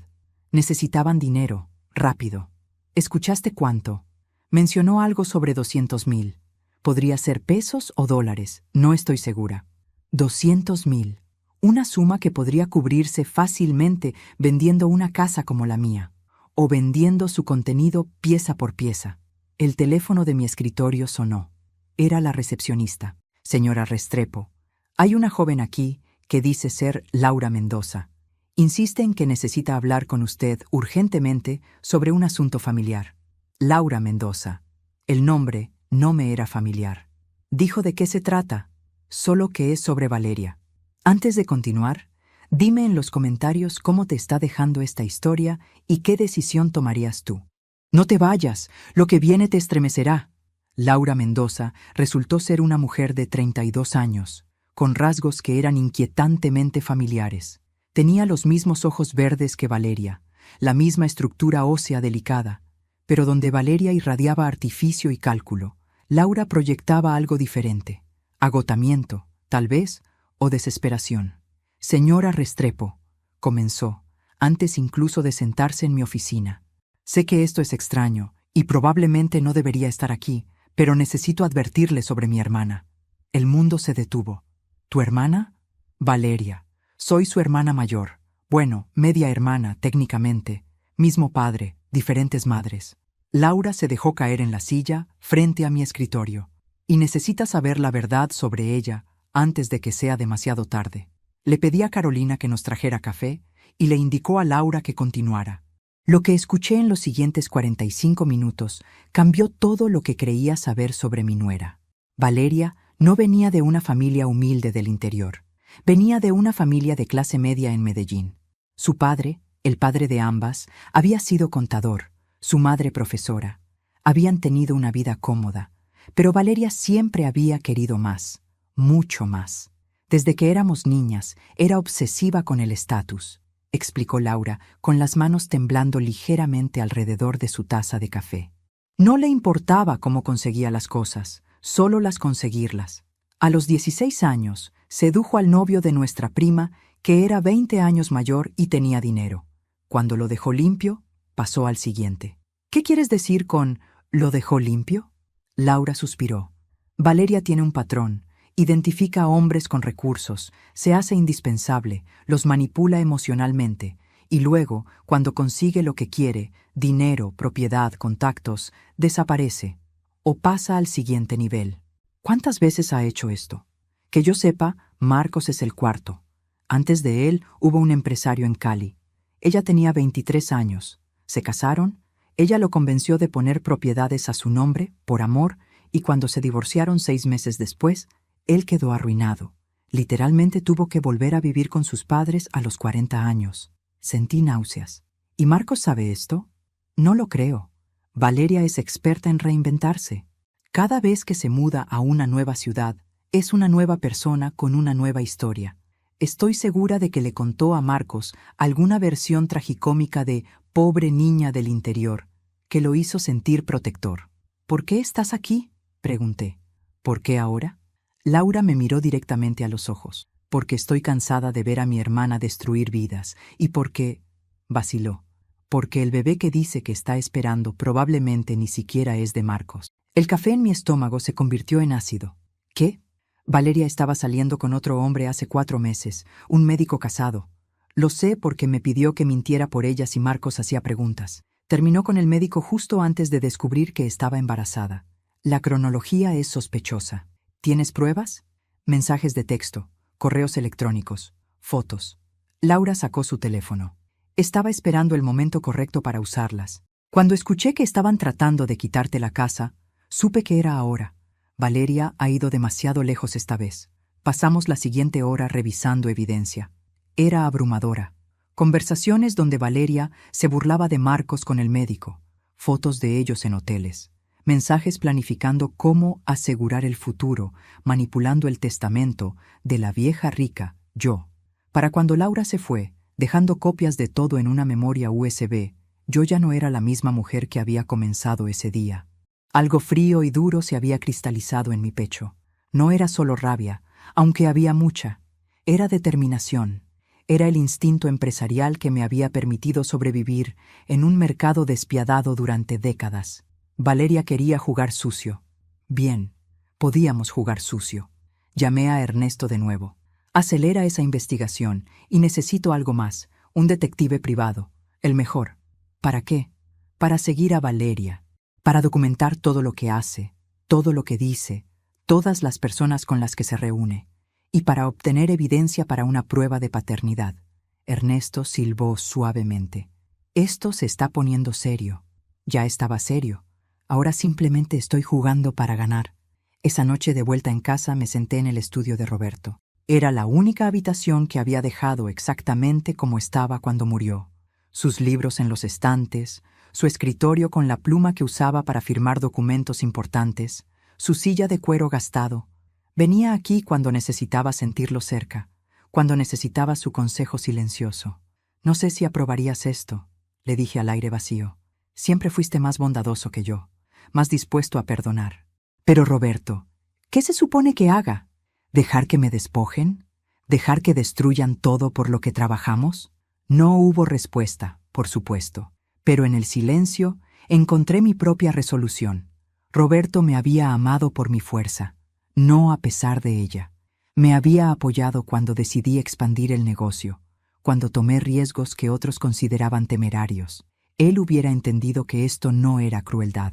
Necesitaban dinero, rápido. ¿Escuchaste cuánto? Mencionó algo sobre 200,000. Podría ser pesos o dólares, no estoy segura. 200,000. Una suma que podría cubrirse fácilmente vendiendo una casa como la mía, o vendiendo su contenido pieza por pieza. El teléfono de mi escritorio sonó. Era la recepcionista. Señora Restrepo, hay una joven aquí que dice ser Laura Mendoza. Insiste en que necesita hablar con usted urgentemente sobre un asunto familiar. Laura Mendoza. El nombre no me era familiar. Dijo de qué se trata, solo que es sobre Valeria. Antes de continuar, dime en los comentarios cómo te está dejando esta historia y qué decisión tomarías tú. No te vayas, lo que viene te estremecerá. Laura Mendoza resultó ser una mujer de 32 años, con rasgos que eran inquietantemente familiares. Tenía los mismos ojos verdes que Valeria, la misma estructura ósea delicada, pero donde Valeria irradiaba artificio y cálculo, Laura proyectaba algo diferente. Agotamiento, tal vez, o desesperación. Señora Restrepo, comenzó, antes incluso de sentarse en mi oficina. Sé que esto es extraño, y probablemente no debería estar aquí, pero necesito advertirle sobre mi hermana. El mundo se detuvo. ¿Tu hermana? Valeria. Soy su hermana mayor. Bueno, media hermana, técnicamente. Mismo padre, diferentes madres. Laura se dejó caer en la silla, frente a mi escritorio. Y necesita saber la verdad sobre ella antes de que sea demasiado tarde. Le pedí a Carolina que nos trajera café y le indicó a Laura que continuara. Lo que escuché en los siguientes 45 minutos cambió todo lo que creía saber sobre mi nuera. Valeria no venía de una familia humilde del interior. Venía de una familia de clase media en Medellín. Su padre, el padre de ambas, había sido contador, su madre profesora. Habían tenido una vida cómoda, pero Valeria siempre había querido más, mucho más. Desde que éramos niñas, era obsesiva con el estatus, explicó Laura, con las manos temblando ligeramente alrededor de su taza de café. No le importaba cómo conseguía las cosas, solo las conseguirlas. A los 16 años, sedujo al novio de nuestra prima, que era 20 años mayor y tenía dinero. Cuando lo dejó limpio, pasó al siguiente. ¿Qué quieres decir con «lo dejó limpio»? Laura suspiró. Valeria tiene un patrón. Identifica a hombres con recursos, se hace indispensable, los manipula emocionalmente, y luego, cuando consigue lo que quiere, dinero, propiedad, contactos, desaparece, o pasa al siguiente nivel. ¿Cuántas veces ha hecho esto? Que yo sepa, Marcos es el cuarto. Antes de él hubo un empresario en Cali. Ella tenía 23 años. Se casaron, ella lo convenció de poner propiedades a su nombre, por amor, y cuando se divorciaron 6 meses después, él quedó arruinado. Literalmente tuvo que volver a vivir con sus padres a los 40 años. Sentí náuseas. ¿Y Marcos sabe esto? No lo creo. Valeria es experta en reinventarse. Cada vez que se muda a una nueva ciudad, es una nueva persona con una nueva historia. Estoy segura de que le contó a Marcos alguna versión tragicómica de «pobre niña del interior», que lo hizo sentir protector. «¿Por qué estás aquí?», pregunté. «¿Por qué ahora?». Laura me miró directamente a los ojos. porque estoy cansada de ver a mi hermana destruir vidas y porque, vaciló, porque el bebé que dice que está esperando probablemente ni siquiera es de Marcos. El café en mi estómago se convirtió en ácido. ¿Qué? Valeria estaba saliendo con otro hombre hace 4 meses, un médico casado. Lo sé porque me pidió que mintiera por ella si Marcos hacía preguntas. Terminó con el médico justo antes de descubrir que estaba embarazada. La cronología es sospechosa. ¿Tienes pruebas? Mensajes de texto, correos electrónicos, fotos. Laura sacó su teléfono. Estaba esperando el momento correcto para usarlas. Cuando escuché que estaban tratando de quitarte la casa, supe que era ahora. Valeria ha ido demasiado lejos esta vez. Pasamos la siguiente hora revisando evidencia. Era abrumadora. Conversaciones donde Valeria se burlaba de Marcos con el médico, fotos de ellos en hoteles, mensajes planificando cómo asegurar el futuro, manipulando el testamento de la vieja rica, yo. Para cuando Laura se fue, dejando copias de todo en una memoria USB, yo ya no era la misma mujer que había comenzado ese día. Algo frío y duro se había cristalizado en mi pecho. No era solo rabia, aunque había mucha. Era determinación. Era el instinto empresarial que me había permitido sobrevivir en un mercado despiadado durante décadas. Valeria quería jugar sucio. Bien, podíamos jugar sucio. Llamé a Ernesto de nuevo. Acelera esa investigación y necesito algo más, un detective privado, el mejor. ¿Para qué? Para seguir a Valeria, para documentar todo lo que hace, todo lo que dice, todas las personas con las que se reúne, y para obtener evidencia para una prueba de paternidad. Ernesto silbó suavemente. Esto se está poniendo serio. Ya estaba serio. Ahora simplemente estoy jugando para ganar. Esa noche de vuelta en casa me senté en el estudio de Roberto. Era la única habitación que había dejado exactamente como estaba cuando murió. Sus libros en los estantes, su escritorio con la pluma que usaba para firmar documentos importantes, su silla de cuero gastado. Venía aquí cuando necesitaba sentirlo cerca, cuando necesitaba su consejo silencioso. No sé si aprobarías esto, le dije al aire vacío. Siempre fuiste más bondadoso que yo, más dispuesto a perdonar. Pero Roberto, ¿qué se supone que haga? ¿Dejar que me despojen? ¿Dejar que destruyan todo por lo que trabajamos? No hubo respuesta, por supuesto, pero en el silencio encontré mi propia resolución. Roberto me había amado por mi fuerza, no a pesar de ella. Me había apoyado cuando decidí expandir el negocio, cuando tomé riesgos que otros consideraban temerarios. Él hubiera entendido que esto no era crueldad,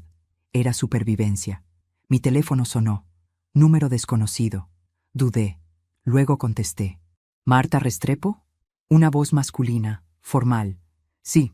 era supervivencia. Mi teléfono sonó. Número desconocido. Dudé. Luego contesté. ¿Marta Restrepo? Una voz masculina, formal. Sí,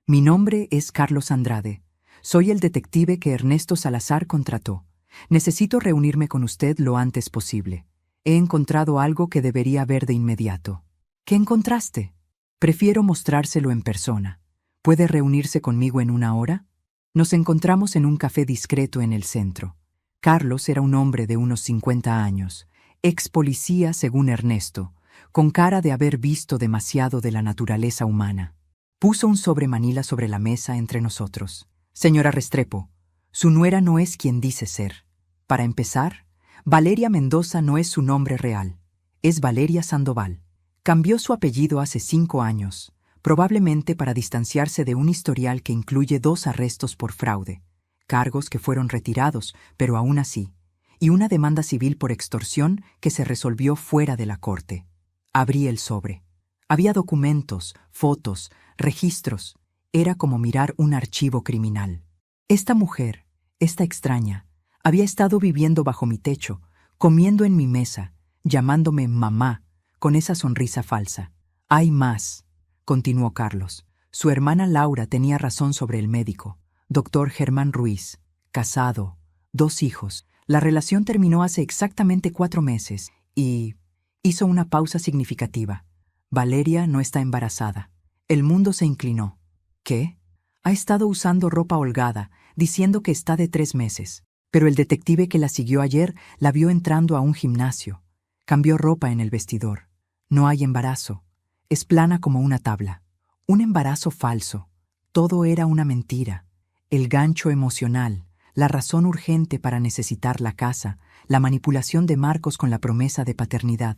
mi nombre es Carlos Andrade. Soy el detective que Ernesto Salazar contrató. Necesito reunirme con usted lo antes posible. He encontrado algo que debería ver de inmediato. ¿Qué encontraste? Prefiero mostrárselo en persona. ¿Puede reunirse conmigo en 1 hora? Nos encontramos en un café discreto en el centro. Carlos era un hombre de unos 50 años, ex policía según Ernesto, con cara de haber visto demasiado de la naturaleza humana. Puso un sobremanila sobre la mesa entre nosotros. Señora Restrepo, su nuera no es quien dice ser. Para empezar, Valeria Mendoza no es su nombre real. Es Valeria Sandoval. Cambió su apellido hace 5 años, probablemente para distanciarse de un historial que incluye 2 arrestos por fraude, cargos que fueron retirados, pero aún así, y una demanda civil por extorsión que se resolvió fuera de la corte. Abrí el sobre. Había documentos, fotos, registros. Era como mirar un archivo criminal. Esta mujer, esta extraña, había estado viviendo bajo mi techo, comiendo en mi mesa, llamándome mamá, con esa sonrisa falsa. Hay más, continuó Carlos. Su hermana Laura tenía razón sobre el médico, doctor Germán Ruiz, casado, 2 hijos. La relación terminó hace exactamente 4 meses y hizo una pausa significativa. Valeria no está embarazada. El mundo se inclinó. ¿Qué? Ha estado usando ropa holgada, diciendo que está de 3 meses. Pero el detective que la siguió ayer la vio entrando a un gimnasio. Cambió ropa en el vestidor. No hay embarazo. Es plana como una tabla. Un embarazo falso. Todo era una mentira. El gancho emocional, la razón urgente para necesitar la casa, la manipulación de Marcos con la promesa de paternidad.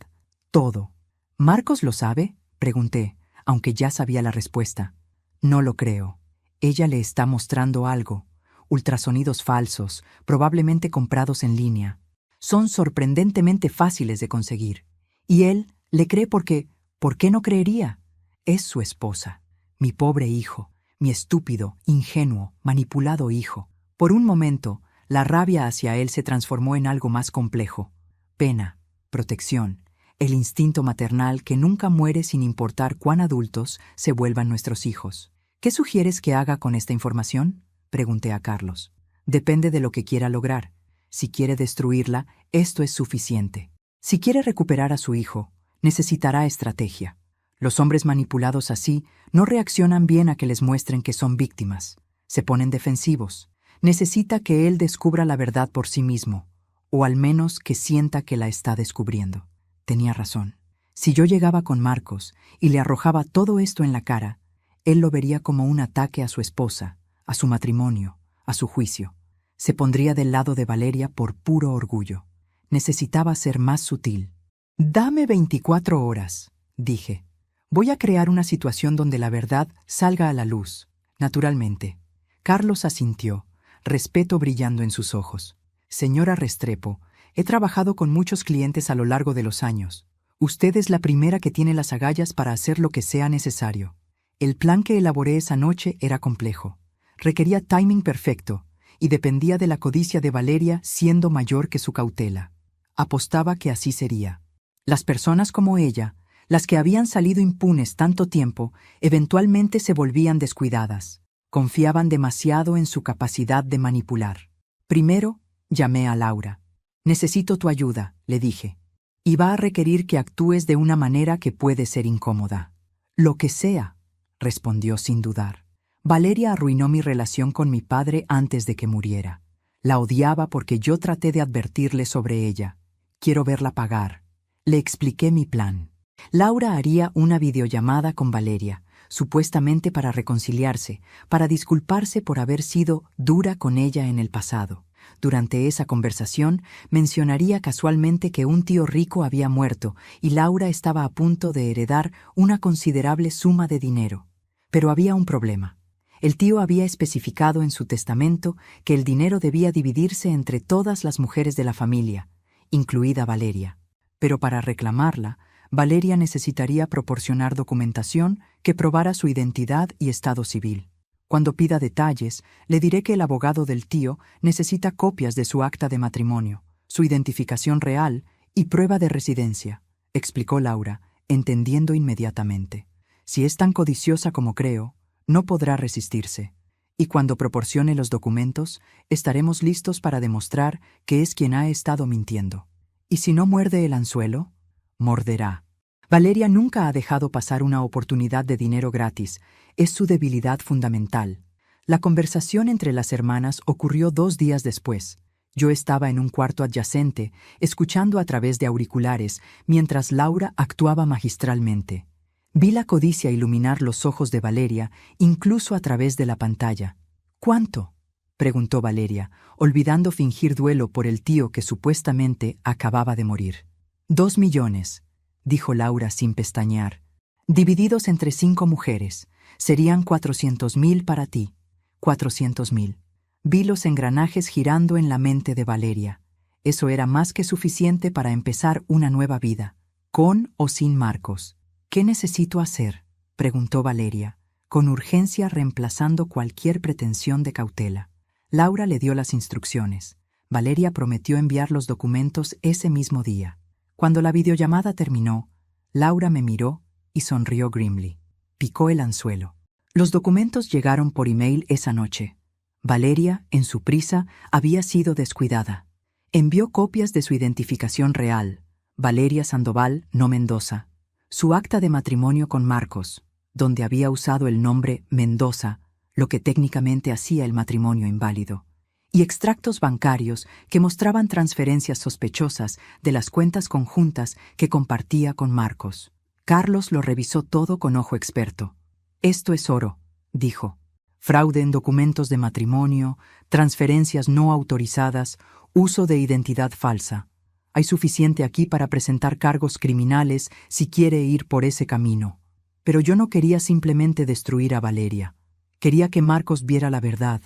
Todo. ¿Marcos lo sabe?, pregunté, aunque ya sabía la respuesta. No lo creo. Ella le está mostrando algo. Ultrasonidos falsos, probablemente comprados en línea. Son sorprendentemente fáciles de conseguir. Y él le cree porque, ¿por qué no creería? Es su esposa. Mi pobre hijo, mi estúpido, ingenuo, manipulado hijo. Por un momento, la rabia hacia él se transformó en algo más complejo. Pena, protección, el instinto maternal que nunca muere sin importar cuán adultos se vuelvan nuestros hijos. ¿Qué sugieres que haga con esta información?, pregunté a Carlos. Depende de lo que quiera lograr. Si quiere destruirla, esto es suficiente. Si quiere recuperar a su hijo, necesitará estrategia. Los hombres manipulados así no reaccionan bien a que les muestren que son víctimas. Se ponen defensivos. Necesita que él descubra la verdad por sí mismo, o al menos que sienta que la está descubriendo. Tenía razón. Si yo llegaba con Marcos y le arrojaba todo esto en la cara, él lo vería como un ataque a su esposa, a su matrimonio, a su juicio. Se pondría del lado de Valeria por puro orgullo. Necesitaba ser más sutil. «Dame 24 horas», dije. «Voy a crear una situación donde la verdad salga a la luz, naturalmente». Carlos asintió, respeto brillando en sus ojos. «Señora Restrepo, he trabajado con muchos clientes a lo largo de los años. Usted es la primera que tiene las agallas para hacer lo que sea necesario. El plan que elaboré esa noche era complejo. Requería timing perfecto y dependía de la codicia de Valeria siendo mayor que su cautela. Apostaba que así sería. Las personas como ella, las que habían salido impunes tanto tiempo, eventualmente se volvían descuidadas. Confiaban demasiado en su capacidad de manipular. Primero, llamé a Laura. «Necesito tu ayuda», le dije. «Y va a requerir que actúes de una manera que puede ser incómoda». «Lo que sea», respondió sin dudar. Valeria arruinó mi relación con mi padre antes de que muriera. La odiaba porque yo traté de advertirle sobre ella. Quiero verla pagar. Le expliqué mi plan. Laura haría una videollamada con Valeria, supuestamente para reconciliarse, para disculparse por haber sido dura con ella en el pasado. Durante esa conversación mencionaría casualmente que un tío rico había muerto y Laura estaba a punto de heredar una considerable suma de dinero. Pero había un problema. El tío había especificado en su testamento que el dinero debía dividirse entre todas las mujeres de la familia, incluida Valeria. Pero para reclamarla, Valeria necesitaría proporcionar documentación que probara su identidad y estado civil. Cuando pida detalles, le diré que el abogado del tío necesita copias de su acta de matrimonio, su identificación real y prueba de residencia, explicó Laura, entendiendo inmediatamente. Si es tan codiciosa como creo, no podrá resistirse. Y cuando proporcione los documentos, estaremos listos para demostrar que es quien ha estado mintiendo. ¿Y si no muerde el anzuelo? Morderá. Valeria nunca ha dejado pasar una oportunidad de dinero gratis. Es su debilidad fundamental. La conversación entre las hermanas ocurrió 2 días después. Yo estaba en un cuarto adyacente, escuchando a través de auriculares, mientras Laura actuaba magistralmente. Vi la codicia iluminar los ojos de Valeria, incluso a través de la pantalla. «¿Cuánto?», preguntó Valeria, olvidando fingir duelo por el tío que supuestamente acababa de morir. 2 millones, dijo Laura sin pestañear. Divididos entre 5 mujeres, serían 400.000 para ti. 400.000. Vi los engranajes girando en la mente de Valeria. Eso era más que suficiente para empezar una nueva vida, con o sin Marcos. «¿Qué necesito hacer?», preguntó Valeria, con urgencia reemplazando cualquier pretensión de cautela. Laura le dio las instrucciones. Valeria prometió enviar los documentos ese mismo día. Cuando la videollamada terminó, Laura me miró y sonrió grimly. Picó el anzuelo. Los documentos llegaron por email esa noche. Valeria, en su prisa, había sido descuidada. Envió copias de su identificación real, Valeria Sandoval, no Mendoza, su acta de matrimonio con Marcos, donde había usado el nombre Mendoza, lo que técnicamente hacía el matrimonio inválido, y extractos bancarios que mostraban transferencias sospechosas de las cuentas conjuntas que compartía con Marcos. Carlos lo revisó todo con ojo experto. «Esto es oro», dijo. «Fraude en documentos de matrimonio, transferencias no autorizadas, uso de identidad falsa. Hay suficiente aquí para presentar cargos criminales si quiere ir por ese camino. Pero yo no quería simplemente destruir a Valeria. Quería que Marcos viera la verdad.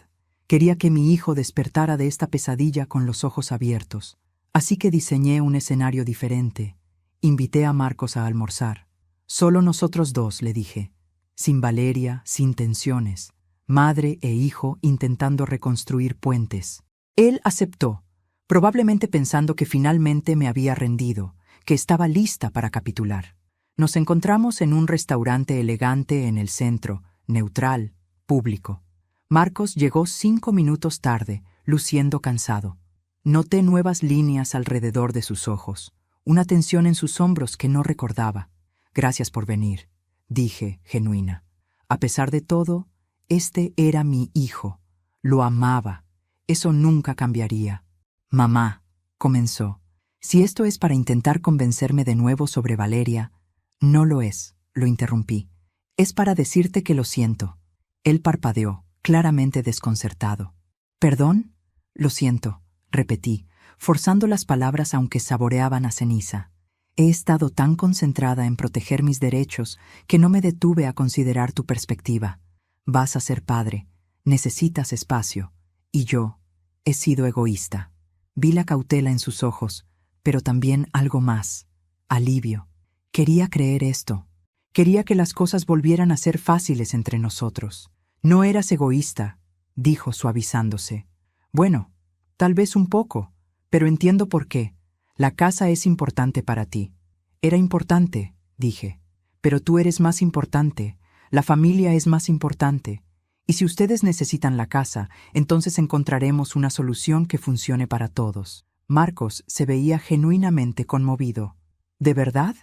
Quería que mi hijo despertara de esta pesadilla con los ojos abiertos. Así que diseñé un escenario diferente. Invité a Marcos a almorzar. Solo nosotros dos, le dije. Sin Valeria, sin tensiones. Madre e hijo intentando reconstruir puentes. Él aceptó, probablemente pensando que finalmente me había rendido, que estaba lista para capitular. Nos encontramos en un restaurante elegante en el centro, neutral, público. Marcos llegó 5 minutos tarde, luciendo cansado. Noté nuevas líneas alrededor de sus ojos, una tensión en sus hombros que no recordaba. Gracias por venir, dije, genuina. A pesar de todo, este era mi hijo. Lo amaba. Eso nunca cambiaría. Mamá, comenzó, si esto es para intentar convencerme de nuevo sobre Valeria, no lo es, lo interrumpí. Es para decirte que lo siento. Él parpadeó, claramente desconcertado. ¿Perdón? Lo siento, repetí, forzando las palabras aunque saboreaban a ceniza. He estado tan concentrada en proteger mis derechos que no me detuve a considerar tu perspectiva. Vas a ser padre, necesitas espacio, y yo he sido egoísta. Vi la cautela en sus ojos, pero también algo más, alivio. Quería creer esto. Quería que las cosas volvieran a ser fáciles entre nosotros. No eras egoísta, dijo suavizándose. Bueno, tal vez un poco, pero entiendo por qué. La casa es importante para ti. Era importante, dije. Pero tú eres más importante. La familia es más importante. Y si ustedes necesitan la casa, entonces encontraremos una solución que funcione para todos. Marcos se veía genuinamente conmovido. ¿De verdad?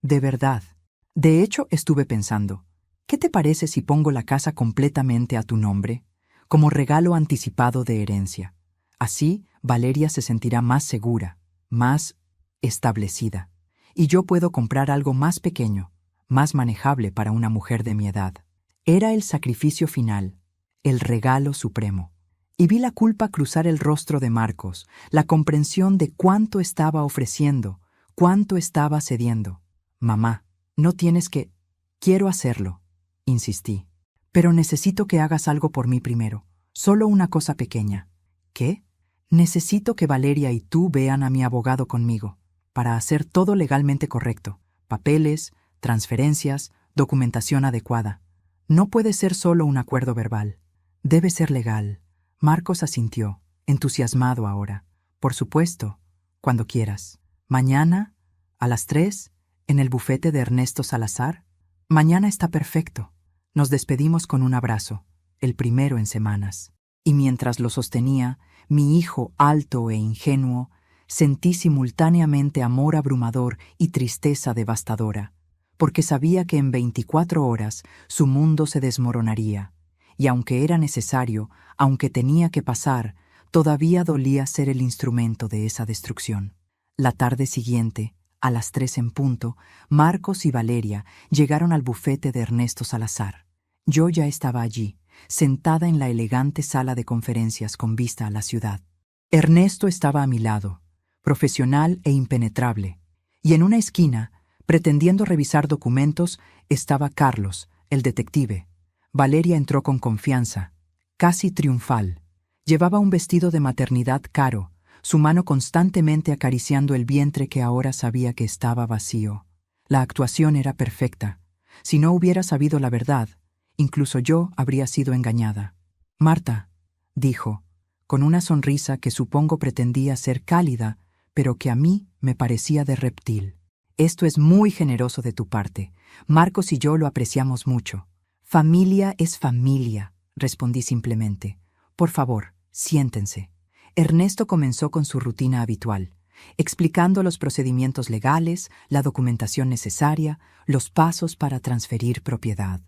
De verdad. De hecho, estuve pensando, ¿qué te parece si pongo la casa completamente a tu nombre? Como regalo anticipado de herencia. Así, Valeria se sentirá más segura, más establecida. Y yo puedo comprar algo más pequeño, más manejable para una mujer de mi edad. Era el sacrificio final, el regalo supremo. Y vi la culpa cruzar el rostro de Marcos, la comprensión de cuánto estaba ofreciendo, cuánto estaba cediendo. Mamá, no tienes que... Quiero hacerlo, insistí. Pero necesito que hagas algo por mí primero, solo una cosa pequeña. ¿Qué? Necesito que Valeria y tú vean a mi abogado conmigo, para hacer todo legalmente correcto. Papeles, transferencias, documentación adecuada. No puede ser solo un acuerdo verbal. Debe ser legal. Marcos asintió, entusiasmado ahora. Por supuesto, cuando quieras. Mañana, a las 3, en el bufete de Ernesto Salazar. Mañana está perfecto. Nos despedimos con un abrazo, el primero en semanas. Y mientras lo sostenía, mi hijo alto e ingenuo, sentí simultáneamente amor abrumador y tristeza devastadora, porque sabía que en 24 horas su mundo se desmoronaría, y aunque era necesario, aunque tenía que pasar, todavía dolía ser el instrumento de esa destrucción. La tarde siguiente, a las 3 en punto, Marcos y Valeria llegaron al bufete de Ernesto Salazar. Yo ya estaba allí, sentada en la elegante sala de conferencias con vista a la ciudad. Ernesto estaba a mi lado, profesional e impenetrable, y en una esquina, pretendiendo revisar documentos, estaba Carlos, el detective. Valeria entró con confianza, casi triunfal. Llevaba un vestido de maternidad caro, su mano constantemente acariciando el vientre que ahora sabía que estaba vacío. La actuación era perfecta. Si no hubiera sabido la verdad, incluso yo habría sido engañada. Marta, dijo, con una sonrisa que supongo pretendía ser cálida, pero que a mí me parecía de reptil. Esto es muy generoso de tu parte. Marcos y yo lo apreciamos mucho. Familia es familia, respondí simplemente. Por favor, siéntense. Ernesto comenzó con su rutina habitual, explicando los procedimientos legales, la documentación necesaria, los pasos para transferir propiedad.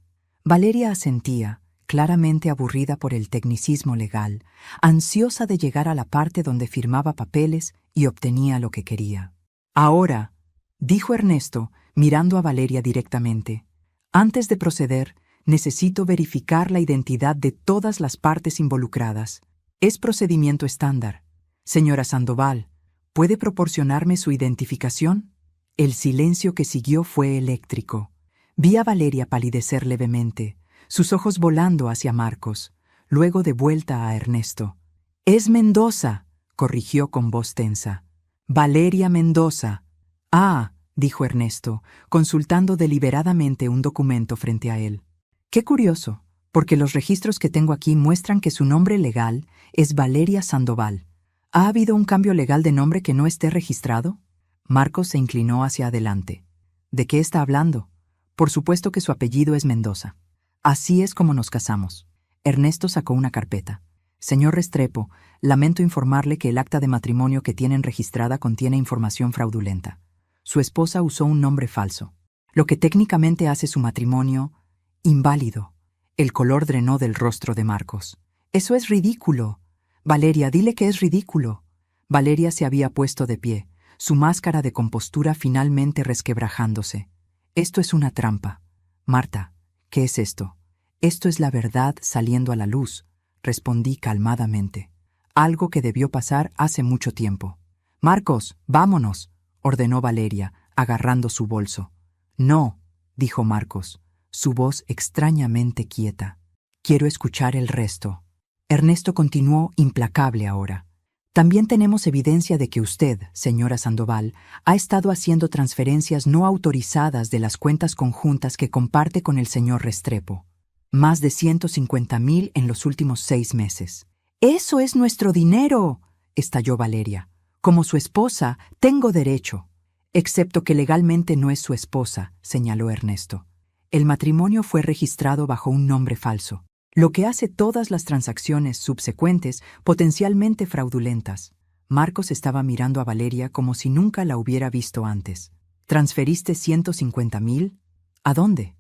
Valeria asentía, claramente aburrida por el tecnicismo legal, ansiosa de llegar a la parte donde firmaba papeles y obtenía lo que quería. Ahora, dijo Ernesto, mirando a Valeria directamente, antes de proceder, necesito verificar la identidad de todas las partes involucradas. Es procedimiento estándar. Señora Sandoval, ¿Puede proporcionarme su identificación? El silencio que siguió fue eléctrico. Vi a Valeria palidecer levemente, sus ojos volando hacia Marcos, luego de vuelta a Ernesto. «Es Mendoza», corrigió con voz tensa. «Valeria Mendoza». «Ah», dijo Ernesto, consultando deliberadamente un documento frente a él. «Qué curioso, porque los registros que tengo aquí muestran que su nombre legal es Valeria Sandoval. ¿Ha habido un cambio legal de nombre que no esté registrado?» Marcos se inclinó hacia adelante. «¿De qué está hablando?» «Por supuesto que su apellido es Mendoza. Así es como nos casamos». Ernesto sacó una carpeta. «Señor Restrepo, lamento informarle que el acta de matrimonio que tienen registrada contiene información fraudulenta. Su esposa usó un nombre falso, lo que técnicamente hace su matrimonio inválido». El color drenó del rostro de Marcos. «Eso es ridículo. Valeria, dile que es ridículo». Valeria se había puesto de pie, su máscara de compostura finalmente resquebrajándose. «Esto es una trampa. Marta, ¿qué es esto?» «Esto es la verdad saliendo a la luz», respondí calmadamente. «Algo que debió pasar hace mucho tiempo». «Marcos, vámonos», ordenó Valeria, agarrando su bolso. «No», dijo Marcos, su voz extrañamente quieta. «Quiero escuchar el resto». Ernesto continuó implacable ahora. «También tenemos evidencia de que usted, señora Sandoval, ha estado haciendo transferencias no autorizadas de las cuentas conjuntas que comparte con el señor Restrepo. Más de 150,000 en los últimos 6 meses. «¡Eso es nuestro dinero!», estalló Valeria. «Como su esposa, tengo derecho». «Excepto que legalmente no es su esposa», señaló Ernesto. «El matrimonio fue registrado bajo un nombre falso, lo que hace todas las transacciones subsecuentes potencialmente fraudulentas». Marcos estaba mirando a Valeria como si nunca la hubiera visto antes. «¿Transferiste 150,000? ¿A dónde?»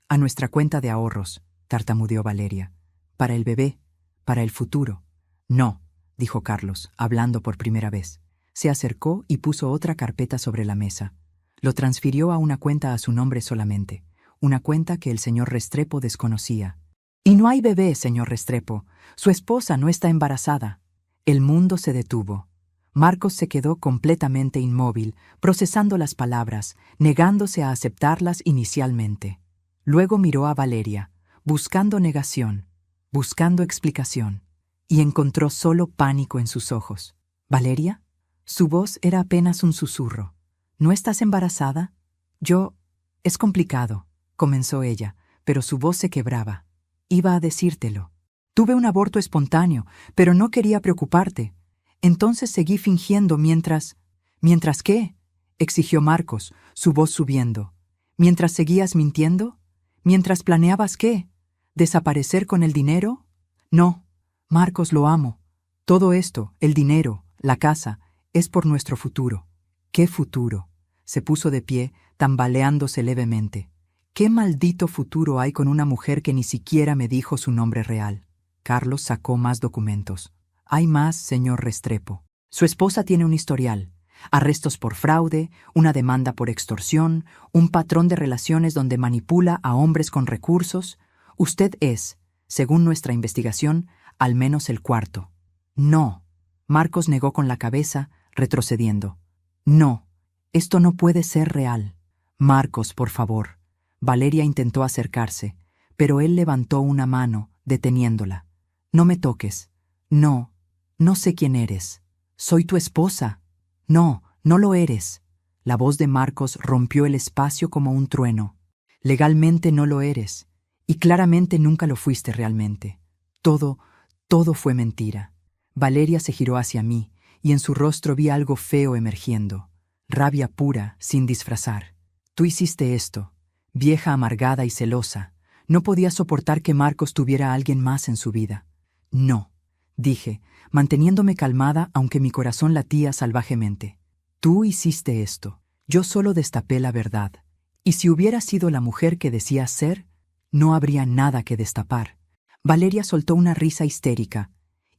A nuestra cuenta de ahorros», tartamudeó Valeria. «Para el bebé, para el futuro». «No», dijo Carlos, hablando por primera vez. Se acercó y puso otra carpeta sobre la mesa. Lo transfirió a una cuenta a su nombre solamente, una cuenta que el señor Restrepo desconocía. «Y no hay bebé, señor Restrepo. Su esposa no está embarazada». El mundo se detuvo. Marcos se quedó completamente inmóvil, procesando las palabras, negándose a aceptarlas inicialmente. Luego miró a Valeria, buscando negación, buscando explicación, y encontró solo pánico en sus ojos. «¿Valeria?» Su voz era apenas un susurro. «¿No estás embarazada?» «Es complicado», comenzó ella, pero su voz se quebraba. «Iba a decírtelo. Tuve un aborto espontáneo, pero no quería preocuparte. Entonces seguí fingiendo mientras...» «¿Mientras qué?», exigió Marcos, su voz subiendo. «¿Mientras seguías mintiendo? ¿Mientras planeabas qué? ¿Desaparecer con el dinero?» «No, Marcos, lo amo. Todo esto, el dinero, la casa, es por nuestro futuro». «¿Qué futuro?». Se puso de pie, tambaleándose levemente. «¿Qué maldito futuro hay con una mujer que ni siquiera me dijo su nombre real?». Carlos sacó más documentos. «Hay más, señor Restrepo. Su esposa tiene un historial. Arrestos por fraude, una demanda por extorsión, un patrón de relaciones donde manipula a hombres con recursos. Usted es, según nuestra investigación, al menos el cuarto». «No». Marcos negó con la cabeza, retrocediendo. «No, esto no puede ser real». «Marcos, por favor». Valeria intentó acercarse, pero él levantó una mano, deteniéndola. «No me toques. No, no sé quién eres. Soy tu esposa». «No, no lo eres». La voz de Marcos rompió el espacio como un trueno. «Legalmente no lo eres, y claramente nunca lo fuiste realmente. Todo fue mentira». Valeria se giró hacia mí, y en su rostro vi algo feo emergiendo. Rabia pura, sin disfrazar. «Tú hiciste esto, vieja amargada y celosa. No podía soportar que Marcos tuviera a alguien más en su vida». «No», dije, manteniéndome calmada aunque mi corazón latía salvajemente. «Tú hiciste esto. Yo solo destapé la verdad. Y si hubiera sido la mujer que decías ser, no habría nada que destapar». Valeria soltó una risa histérica.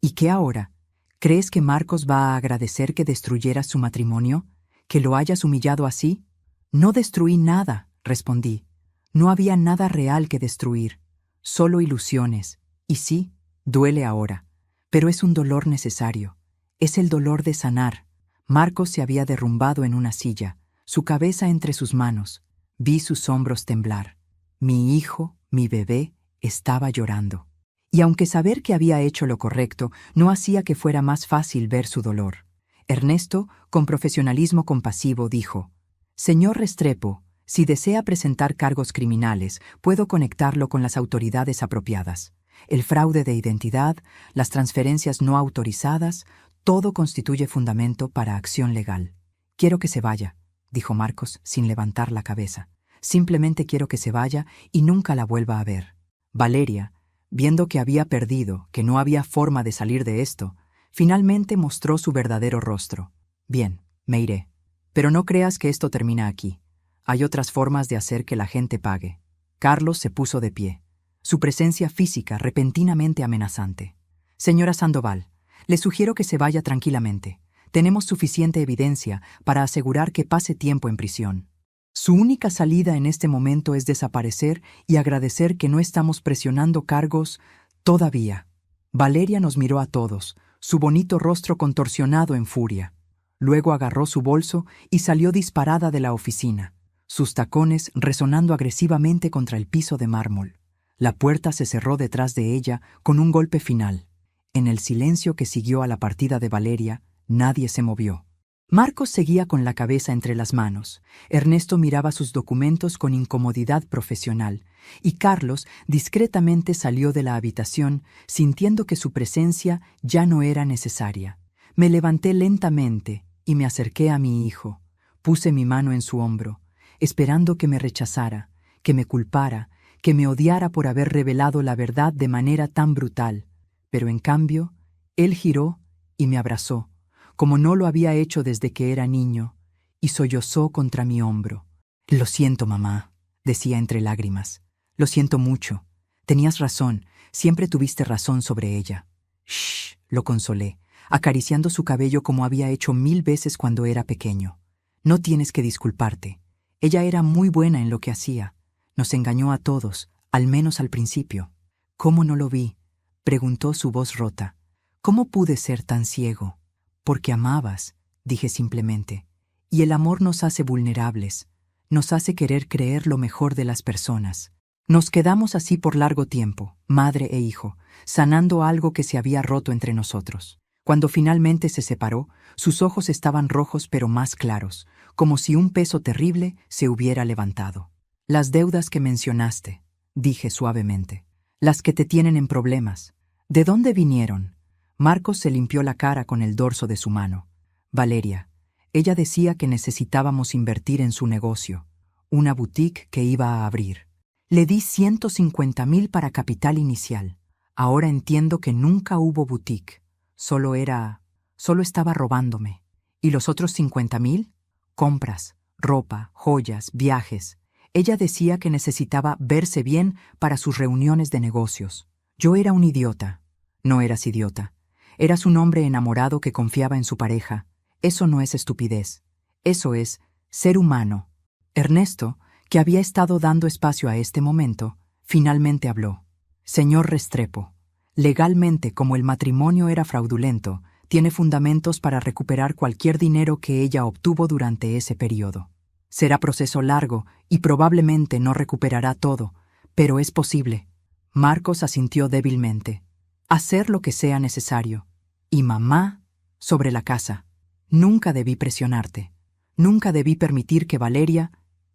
«¿Y qué ahora? ¿Crees que Marcos va a agradecer que destruyeras su matrimonio? ¿Que lo hayas humillado así?» «No destruí nada», respondí. «No había nada real que destruir. Solo ilusiones. Y sí, duele ahora. Pero es un dolor necesario. Es el dolor de sanar. Marcos se había derrumbado en una silla, su cabeza entre sus manos. Vi sus hombros temblar. Mi hijo, mi bebé, estaba llorando. Y aunque saber que había hecho lo correcto no hacía que fuera más fácil ver su dolor, Ernesto, con profesionalismo compasivo, dijo: «Señor Restrepo, si desea presentar cargos criminales, puedo conectarlo con las autoridades apropiadas. El fraude de identidad, las transferencias no autorizadas, todo constituye fundamento para acción legal». «Quiero que se vaya», dijo Marcos sin levantar la cabeza. «Simplemente quiero que se vaya y nunca la vuelva a ver». Valeria, viendo que había perdido, que no había forma de salir de esto, finalmente mostró su verdadero rostro. «Bien, me iré. Pero no creas que esto termina aquí. Hay otras formas de hacer que la gente pague». Carlos se puso de pie, su presencia física repentinamente amenazante. «Señora Sandoval, le sugiero que se vaya tranquilamente. Tenemos suficiente evidencia para asegurar que pase tiempo en prisión. Su única salida en este momento es desaparecer y agradecer que no estamos presionando cargos todavía». Valeria nos miró a todos, su bonito rostro contorsionado en furia. Luego agarró su bolso y salió disparada de la oficina, sus tacones resonando agresivamente contra el piso de mármol. La puerta se cerró detrás de ella con un golpe final. En el silencio que siguió a la partida de Valeria, nadie se movió. Marcos seguía con la cabeza entre las manos. Ernesto miraba sus documentos con incomodidad profesional, y Carlos discretamente salió de la habitación, sintiendo que su presencia ya no era necesaria. Me levanté lentamente y me acerqué a mi hijo. Puse mi mano en su hombro, esperando que me rechazara, que me culpara, que me odiara por haber revelado la verdad de manera tan brutal. Pero en cambio, él giró y me abrazó, como no lo había hecho desde que era niño, y sollozó contra mi hombro. «Lo siento, mamá», decía entre lágrimas. «Lo siento mucho. Tenías razón, siempre tuviste razón sobre ella». «Shh», lo consolé, acariciando su cabello como había hecho 1000 veces cuando era pequeño. «No tienes que disculparte. Ella era muy buena en lo que hacía. Nos engañó a todos, al menos al principio». «¿Cómo no lo vi?», preguntó su voz rota. «¿Cómo pude ser tan ciego?». «Porque amabas», dije simplemente. «Y el amor nos hace vulnerables, nos hace querer creer lo mejor de las personas». Nos quedamos así por largo tiempo, madre e hijo, sanando algo que se había roto entre nosotros. Cuando finalmente se separó, sus ojos estaban rojos pero más claros, como si un peso terrible se hubiera levantado. «Las deudas que mencionaste», dije suavemente, «las que te tienen en problemas, ¿de dónde vinieron?». Marcos se limpió la cara con el dorso de su mano. «Valeria, ella decía que necesitábamos invertir en su negocio, una boutique que iba a abrir. Le di 150,000 para capital inicial. Ahora entiendo que nunca hubo boutique. Solo estaba robándome. ¿Y los otros 50,000? Compras, ropa, joyas, viajes. Ella decía que necesitaba verse bien para sus reuniones de negocios. Yo era un idiota». «No eras idiota. Eras un hombre enamorado que confiaba en su pareja. Eso no es estupidez. Eso es ser humano». Ernesto, que había estado dando espacio a este momento, finalmente habló. «Señor Restrepo, legalmente, como el matrimonio era fraudulento, tiene fundamentos para recuperar cualquier dinero que ella obtuvo durante ese periodo. Será proceso largo y probablemente no recuperará todo, pero es posible». Marcos asintió débilmente. «Hacer lo que sea necesario. Y mamá, sobre la casa. Nunca debí presionarte. Nunca debí permitir que Valeria...».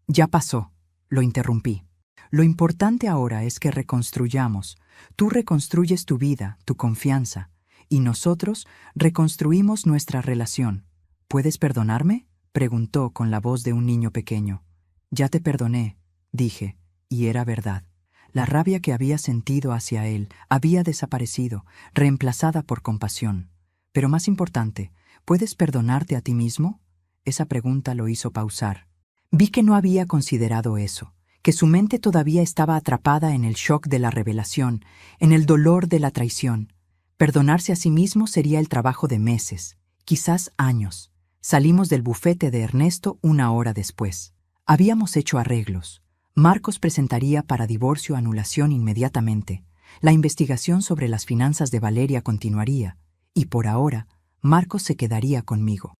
«Ya pasó», lo interrumpí. «Lo importante ahora es que reconstruyamos. Tú reconstruyes tu vida, tu confianza, y nosotros reconstruimos nuestra relación. ¿Puedes perdonarme?», preguntó con la voz de un niño pequeño. «Ya te perdoné», dije, y era verdad. La rabia que había sentido hacia él había desaparecido, reemplazada por compasión. Pero más importante, ¿puedes perdonarte a ti mismo? Esa pregunta lo hizo pausar. Vi que no había considerado eso, que su mente todavía estaba atrapada en el shock de la revelación, en el dolor de la traición. Perdonarse a sí mismo sería el trabajo de meses, quizás años. Salimos del bufete de Ernesto 1 hora después. Habíamos hecho arreglos. Marcos presentaría para divorcio anulación inmediatamente. La investigación sobre las finanzas de Valeria continuaría, y por ahora, Marcos se quedaría conmigo.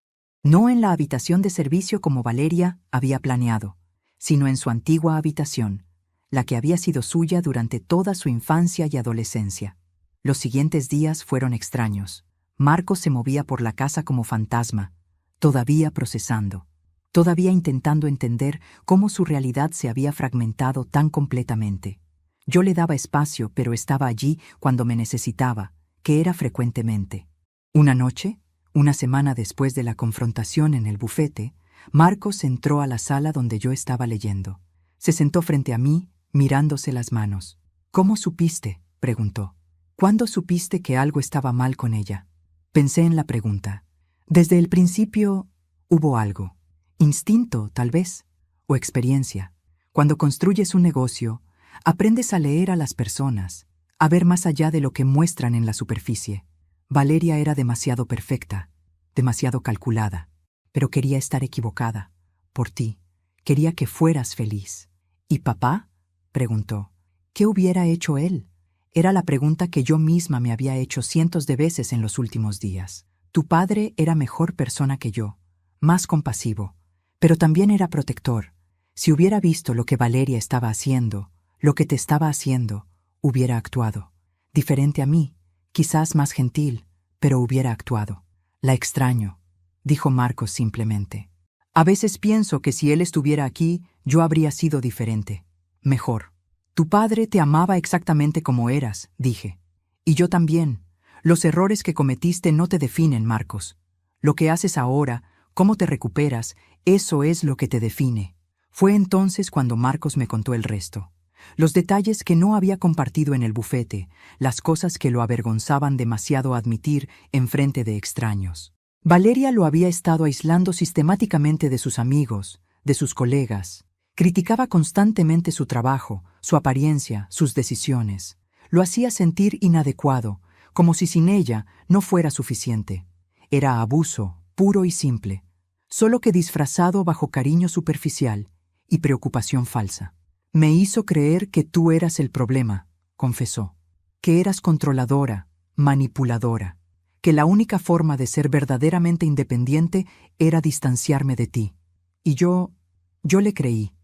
No en la habitación de servicio como Valeria había planeado, sino en su antigua habitación, la que había sido suya durante toda su infancia y adolescencia. Los siguientes días fueron extraños. Marcos se movía por la casa como fantasma, todavía procesando, todavía intentando entender cómo su realidad se había fragmentado tan completamente. Yo le daba espacio, pero estaba allí cuando me necesitaba, que era frecuentemente. Una noche, una semana después de la confrontación en el bufete, Marcos entró a la sala donde yo estaba leyendo. Se sentó frente a mí, mirándose las manos. «¿Cómo supiste?», preguntó. «¿Cuándo supiste que algo estaba mal con ella?». Pensé en la pregunta. Desde el principio hubo algo. Instinto, tal vez, o experiencia. Cuando construyes un negocio, aprendes a leer a las personas, a ver más allá de lo que muestran en la superficie. Valeria era demasiado perfecta, demasiado calculada, pero quería estar equivocada. Por ti. Quería que fueras feliz. ¿Y papá?, preguntó. ¿Qué hubiera hecho él? Era la pregunta que yo misma me había hecho cientos de veces en los últimos días. Tu padre era mejor persona que yo, más compasivo, pero también era protector. Si hubiera visto lo que Valeria estaba haciendo, lo que te estaba haciendo, hubiera actuado. Diferente a mí, quizás más gentil, pero hubiera actuado. La extraño, dijo Marcos simplemente. A veces pienso que si él estuviera aquí, yo habría sido diferente. Mejor. Tu padre te amaba exactamente como eras, dije. Y yo también. Los errores que cometiste no te definen, Marcos. Lo que haces ahora, cómo te recuperas, eso es lo que te define. Fue entonces cuando Marcos me contó el resto. Los detalles que no había compartido en el bufete, las cosas que lo avergonzaban demasiado admitir en frente de extraños. Valeria lo había estado aislando sistemáticamente de sus amigos, de sus colegas. Criticaba constantemente su trabajo, su apariencia, sus decisiones. Lo hacía sentir inadecuado, como si sin ella no fuera suficiente. Era abuso, puro y simple, solo que disfrazado bajo cariño superficial y preocupación falsa. Me hizo creer que tú eras el problema, confesó, que eras controladora, manipuladora, que la única forma de ser verdaderamente independiente era distanciarme de ti. Y yo le creí.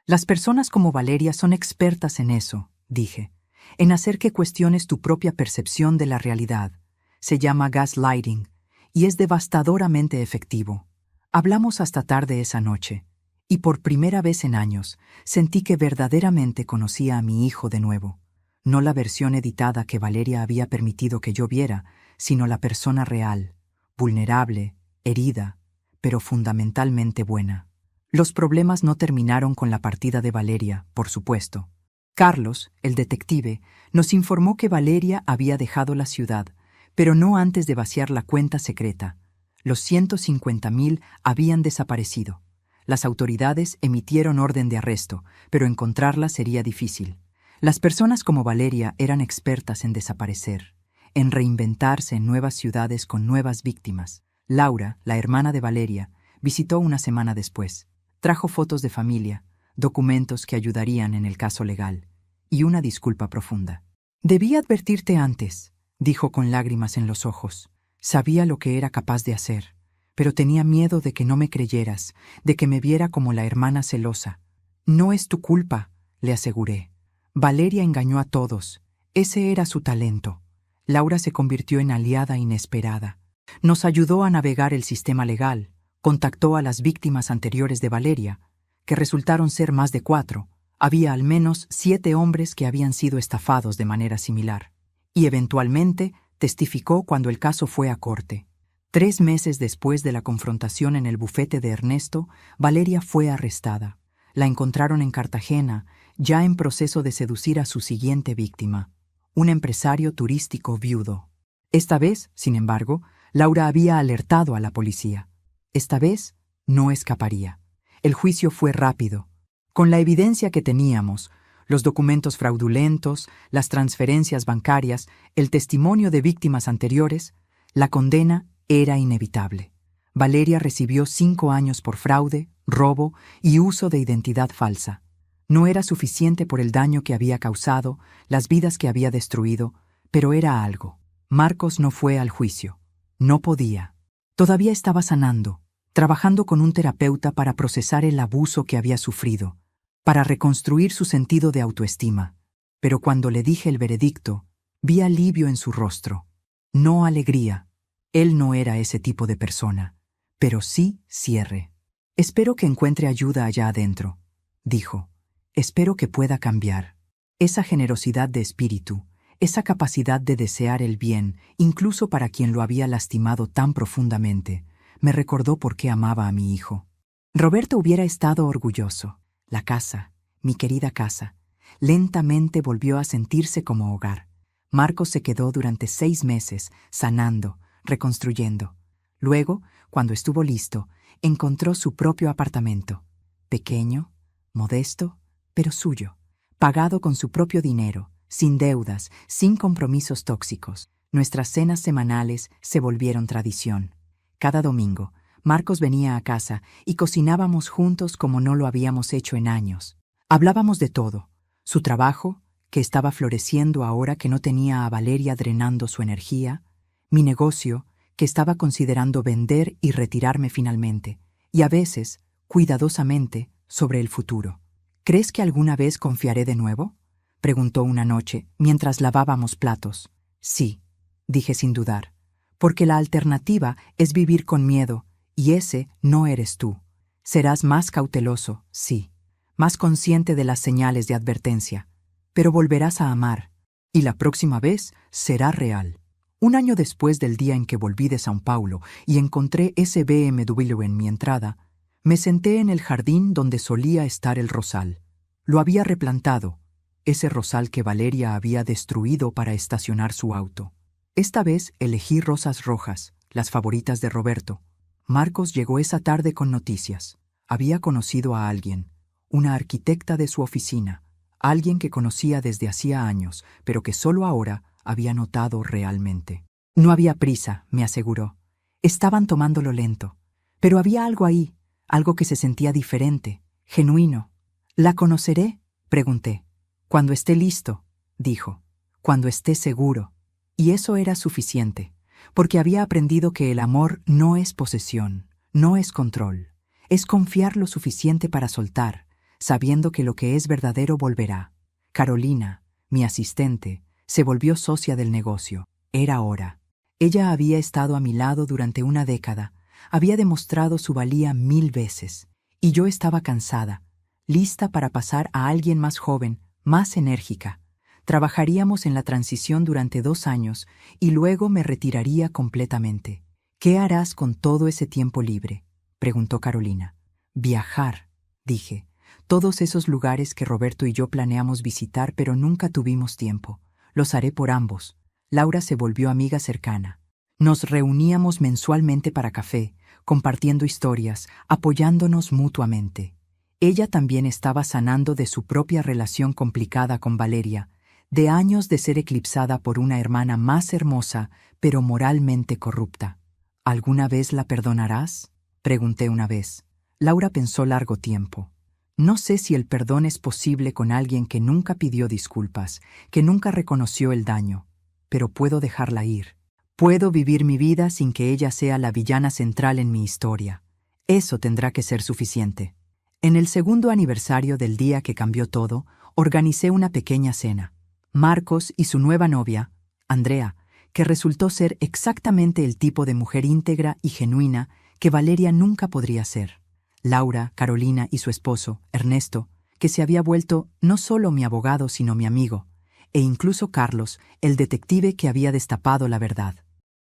Las personas como Valeria son expertas en eso, dije, en hacer que cuestiones tu propia percepción de la realidad. Se llama gaslighting y es devastadoramente efectivo. Hablamos hasta tarde esa noche, y por primera vez en años sentí que verdaderamente conocía a mi hijo de nuevo. No la versión editada que Valeria había permitido que yo viera, sino la persona real, vulnerable, herida, pero fundamentalmente buena. Los problemas no terminaron con la partida de Valeria, por supuesto. Carlos, el detective, nos informó que Valeria había dejado la ciudad, pero no antes de vaciar la cuenta secreta. Los 150,000 habían desaparecido. Las autoridades emitieron orden de arresto, pero encontrarla sería difícil. Las personas como Valeria eran expertas en desaparecer, en reinventarse en nuevas ciudades con nuevas víctimas. Laura, la hermana de Valeria, visitó una semana después. Trajo fotos de familia, documentos que ayudarían en el caso legal, y una disculpa profunda. «Debí advertirte antes», dijo con lágrimas en los ojos. «Sabía lo que era capaz de hacer, pero tenía miedo de que no me creyeras, de que me viera como la hermana celosa. No es tu culpa», le aseguré. «Valeria engañó a todos. Ese era su talento». Laura se convirtió en aliada inesperada. Nos ayudó a navegar el sistema legal. Contactó a las víctimas anteriores de Valeria, que resultaron ser más de 4. Había al menos 7 hombres que habían sido estafados de manera similar. Y eventualmente testificó cuando el caso fue a corte. 3 meses después de la confrontación en el bufete de Ernesto, Valeria fue arrestada. La encontraron en Cartagena, ya en proceso de seducir a su siguiente víctima, un empresario turístico viudo. Esta vez, sin embargo, Laura había alertado a la policía. Esta vez no escaparía. El juicio fue rápido. Con la evidencia que teníamos, los documentos fraudulentos, las transferencias bancarias, el testimonio de víctimas anteriores, la condena era inevitable. Valeria recibió 5 años por fraude, robo y uso de identidad falsa. No era suficiente por el daño que había causado, las vidas que había destruido, pero era algo. Marcos no fue al juicio. No podía. Todavía estaba sanando. trabajando con un terapeuta para procesar el abuso que había sufrido, para reconstruir su sentido de autoestima. Pero cuando le dije el veredicto, vi alivio en su rostro, no alegría. Él no era ese tipo de persona, pero sí cierre. Espero que encuentre ayuda allá adentro, dijo. Espero que pueda cambiar. Esa generosidad de espíritu, esa capacidad de desear el bien, incluso para quien lo había lastimado tan profundamente, me recordó por qué amaba a mi hijo. Roberto hubiera estado orgulloso. La casa, mi querida casa, lentamente volvió a sentirse como hogar. Marcos se quedó durante 6 meses, sanando, reconstruyendo. Luego, cuando estuvo listo, encontró su propio apartamento. Pequeño, modesto, pero suyo. Pagado con su propio dinero, sin deudas, sin compromisos tóxicos. Nuestras cenas semanales se volvieron tradición. Cada domingo, Marcos venía a casa y cocinábamos juntos como no lo habíamos hecho en años. Hablábamos de todo. Su trabajo, que estaba floreciendo ahora que no tenía a Valeria drenando su energía, mi negocio, que estaba considerando vender y retirarme finalmente, y a veces, cuidadosamente, sobre el futuro. ¿Crees que alguna vez confiaré de nuevo?, preguntó una noche, mientras lavábamos platos. Sí, dije sin dudar, porque la alternativa es vivir con miedo, y ese no eres tú. Serás más cauteloso, sí, más consciente de las señales de advertencia, pero volverás a amar, y la próxima vez será real. Un año después del día en que volví de São Paulo y encontré ese BMW en mi entrada, me senté en el jardín donde solía estar el rosal. Lo había replantado, ese rosal que Valeria había destruido para estacionar su auto. Esta vez elegí rosas rojas, las favoritas de Roberto. Marcos llegó esa tarde con noticias. Había conocido a alguien, una arquitecta de su oficina, alguien que conocía desde hacía años, pero que solo ahora había notado realmente. No había prisa, me aseguró. Estaban tomándolo lento. Pero había algo ahí, algo que se sentía diferente, genuino. ¿La conoceré?, pregunté. Cuando esté listo, dijo. Cuando esté seguro. Y eso era suficiente, porque había aprendido que el amor no es posesión, no es control. Es confiar lo suficiente para soltar, sabiendo que lo que es verdadero volverá. Carolina, mi asistente, se volvió socia del negocio. Era hora. Ella había estado a mi lado durante una década, había demostrado su valía 1000 veces, y yo estaba cansada, lista para pasar a alguien más joven, más enérgica. Trabajaríamos en la transición durante 2 años y luego me retiraría completamente. ¿Qué harás con todo ese tiempo libre?, preguntó Carolina. Viajar, dije. Todos esos lugares que Roberto y yo planeamos visitar pero nunca tuvimos tiempo. Los haré por ambos. Laura se volvió amiga cercana. Nos reuníamos mensualmente para café, compartiendo historias, apoyándonos mutuamente. Ella también estaba sanando de su propia relación complicada con Valeria, de años de ser eclipsada por una hermana más hermosa, pero moralmente corrupta. ¿Alguna vez la perdonarás?, pregunté una vez. Laura pensó largo tiempo. No sé si el perdón es posible con alguien que nunca pidió disculpas, que nunca reconoció el daño, pero puedo dejarla ir. Puedo vivir mi vida sin que ella sea la villana central en mi historia. Eso tendrá que ser suficiente. En el segundo aniversario del día que cambió todo, organicé una pequeña cena. Marcos y su nueva novia, Andrea, que resultó ser exactamente el tipo de mujer íntegra y genuina que Valeria nunca podría ser. Laura, Carolina y su esposo, Ernesto, que se había vuelto no solo mi abogado sino mi amigo, e incluso Carlos, el detective que había destapado la verdad.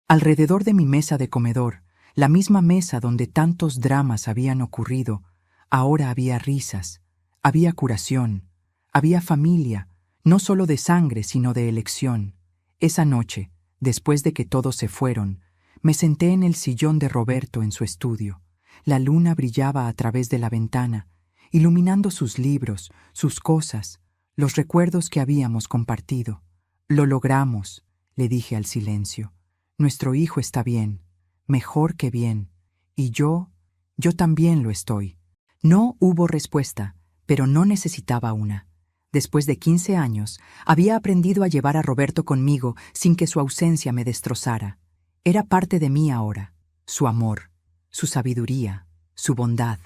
Alrededor de mi mesa de comedor, la misma mesa donde tantos dramas habían ocurrido, ahora había risas, había curación, había familia, no solo de sangre sino de elección. Esa noche, después de que todos se fueron, me senté en el sillón de Roberto en su estudio. La luna brillaba a través de la ventana, iluminando sus libros, sus cosas, los recuerdos que habíamos compartido. Lo logramos, le dije al silencio. Nuestro hijo está bien, mejor que bien, y yo también lo estoy. No hubo respuesta, pero no necesitaba una. Después de 15 años, había aprendido a llevar a Roberto conmigo sin que su ausencia me destrozara. Era parte de mí ahora, su amor, su sabiduría, su bondad.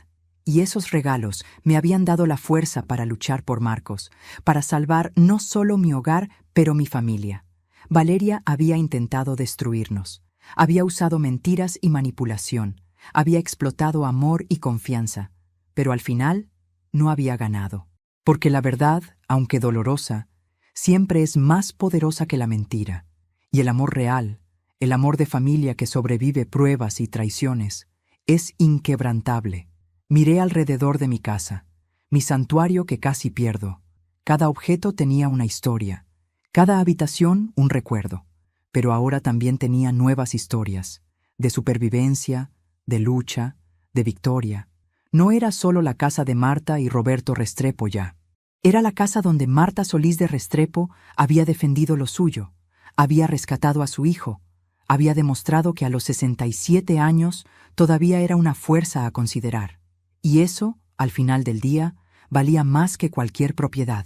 Y esos regalos me habían dado la fuerza para luchar por Marcos, para salvar no solo mi hogar, pero mi familia. Valeria había intentado destruirnos. Había usado mentiras y manipulación. Había explotado amor y confianza. Pero al final, no había ganado. Porque la verdad, aunque dolorosa, siempre es más poderosa que la mentira. Y el amor real, el amor de familia que sobrevive pruebas y traiciones, es inquebrantable. Miré alrededor de mi casa, mi santuario que casi pierdo. Cada objeto tenía una historia, cada habitación un recuerdo, pero ahora también tenía nuevas historias, de supervivencia, de lucha, de victoria. No era solo la casa de Marta y Roberto Restrepo ya. Era la casa donde Marta Solís de Restrepo había defendido lo suyo, había rescatado a su hijo, había demostrado que a los 67 años todavía era una fuerza a considerar. Y eso, al final del día, valía más que cualquier propiedad.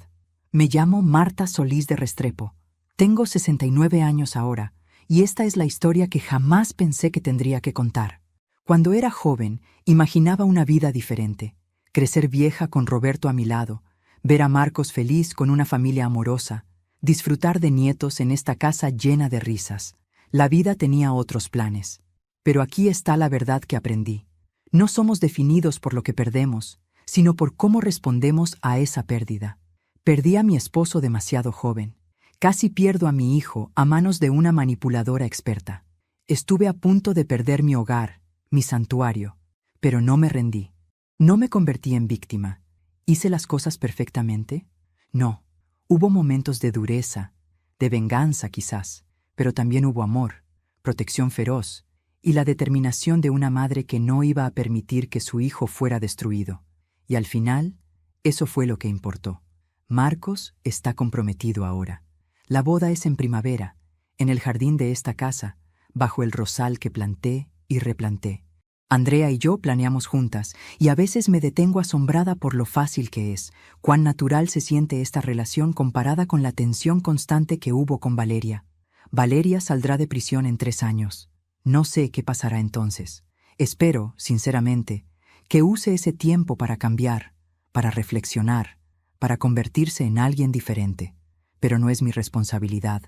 Me llamo Marta Solís de Restrepo. Tengo 69 años ahora, y esta es la historia que jamás pensé que tendría que contar. Cuando era joven, imaginaba una vida diferente. Crecer vieja con Roberto a mi lado, ver a Marcos feliz con una familia amorosa, disfrutar de nietos en esta casa llena de risas. La vida tenía otros planes. Pero aquí está la verdad que aprendí. No somos definidos por lo que perdemos, sino por cómo respondemos a esa pérdida. Perdí a mi esposo demasiado joven. Casi pierdo a mi hijo a manos de una manipuladora experta. Estuve a punto de perder mi hogar, mi santuario, pero no me rendí. No me convertí en víctima. ¿Hice las cosas perfectamente? No. Hubo momentos de dureza, de venganza quizás, pero también hubo amor, protección feroz, y la determinación de una madre que no iba a permitir que su hijo fuera destruido. Y al final, eso fue lo que importó. Marcos está comprometido ahora. La boda es en primavera, en el jardín de esta casa, bajo el rosal que planté y replanté. Andrea y yo planeamos juntas, y a veces me detengo asombrada por lo fácil que es, cuán natural se siente esta relación comparada con la tensión constante que hubo con Valeria. Valeria saldrá de prisión en 3 años. No sé qué pasará entonces. Espero, sinceramente, que use ese tiempo para cambiar, para reflexionar, para convertirse en alguien diferente. Pero no es mi responsabilidad.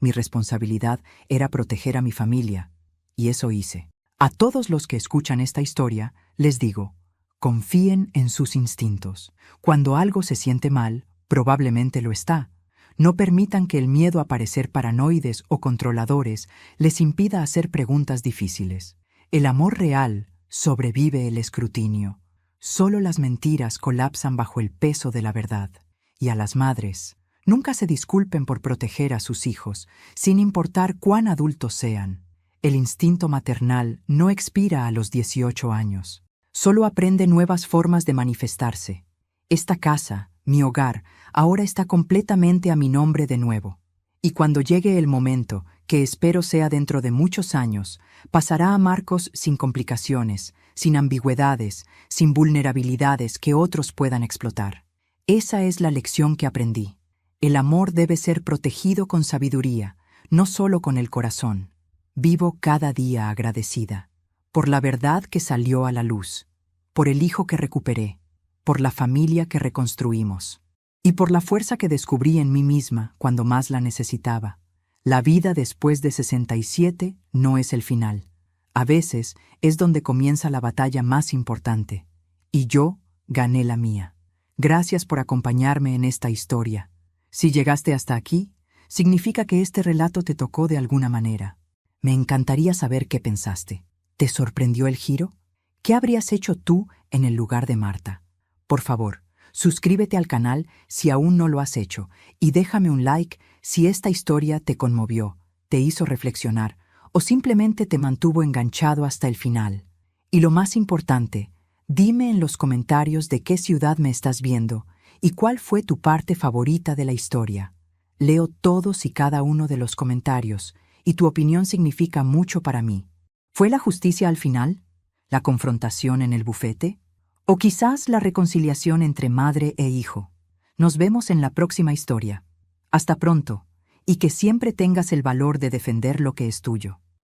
Mi responsabilidad era proteger a mi familia, y eso hice. A todos los que escuchan esta historia, les digo, confíen en sus instintos. Cuando algo se siente mal, probablemente lo está. No permitan que el miedo a parecer paranoides o controladores les impida hacer preguntas difíciles. El amor real sobrevive el escrutinio. Solo las mentiras colapsan bajo el peso de la verdad. Y a las madres, nunca se disculpen por proteger a sus hijos, sin importar cuán adultos sean. El instinto maternal no expira a los 18 años. Solo aprende nuevas formas de manifestarse. Esta casa, mi hogar, ahora está completamente a mi nombre de nuevo. Y cuando llegue el momento, que espero sea dentro de muchos años, pasará a Marcos sin complicaciones, sin ambigüedades, sin vulnerabilidades que otros puedan explotar. Esa es la lección que aprendí. El amor debe ser protegido con sabiduría, no solo con el corazón. Vivo cada día agradecida, por la verdad que salió a la luz, por el hijo que recuperé, por la familia que reconstruimos, y por la fuerza que descubrí en mí misma cuando más la necesitaba. La vida después de 67 no es el final. A veces es donde comienza la batalla más importante, y yo gané la mía. Gracias por acompañarme en esta historia. Si llegaste hasta aquí, significa que este relato te tocó de alguna manera. Me encantaría saber qué pensaste. ¿Te sorprendió el giro? ¿Qué habrías hecho tú en el lugar de Marta? Por favor, suscríbete al canal si aún no lo has hecho y déjame un like si esta historia te conmovió, te hizo reflexionar o simplemente te mantuvo enganchado hasta el final. Y lo más importante, dime en los comentarios de qué ciudad me estás viendo y cuál fue tu parte favorita de la historia. Leo todos y cada uno de los comentarios y tu opinión significa mucho para mí. ¿Fue la justicia al final? ¿La confrontación en el bufete? ¿O quizás la reconciliación entre madre e hijo? Nos vemos en la próxima historia. Hasta pronto, y que siempre tengas el valor de defender lo que es tuyo.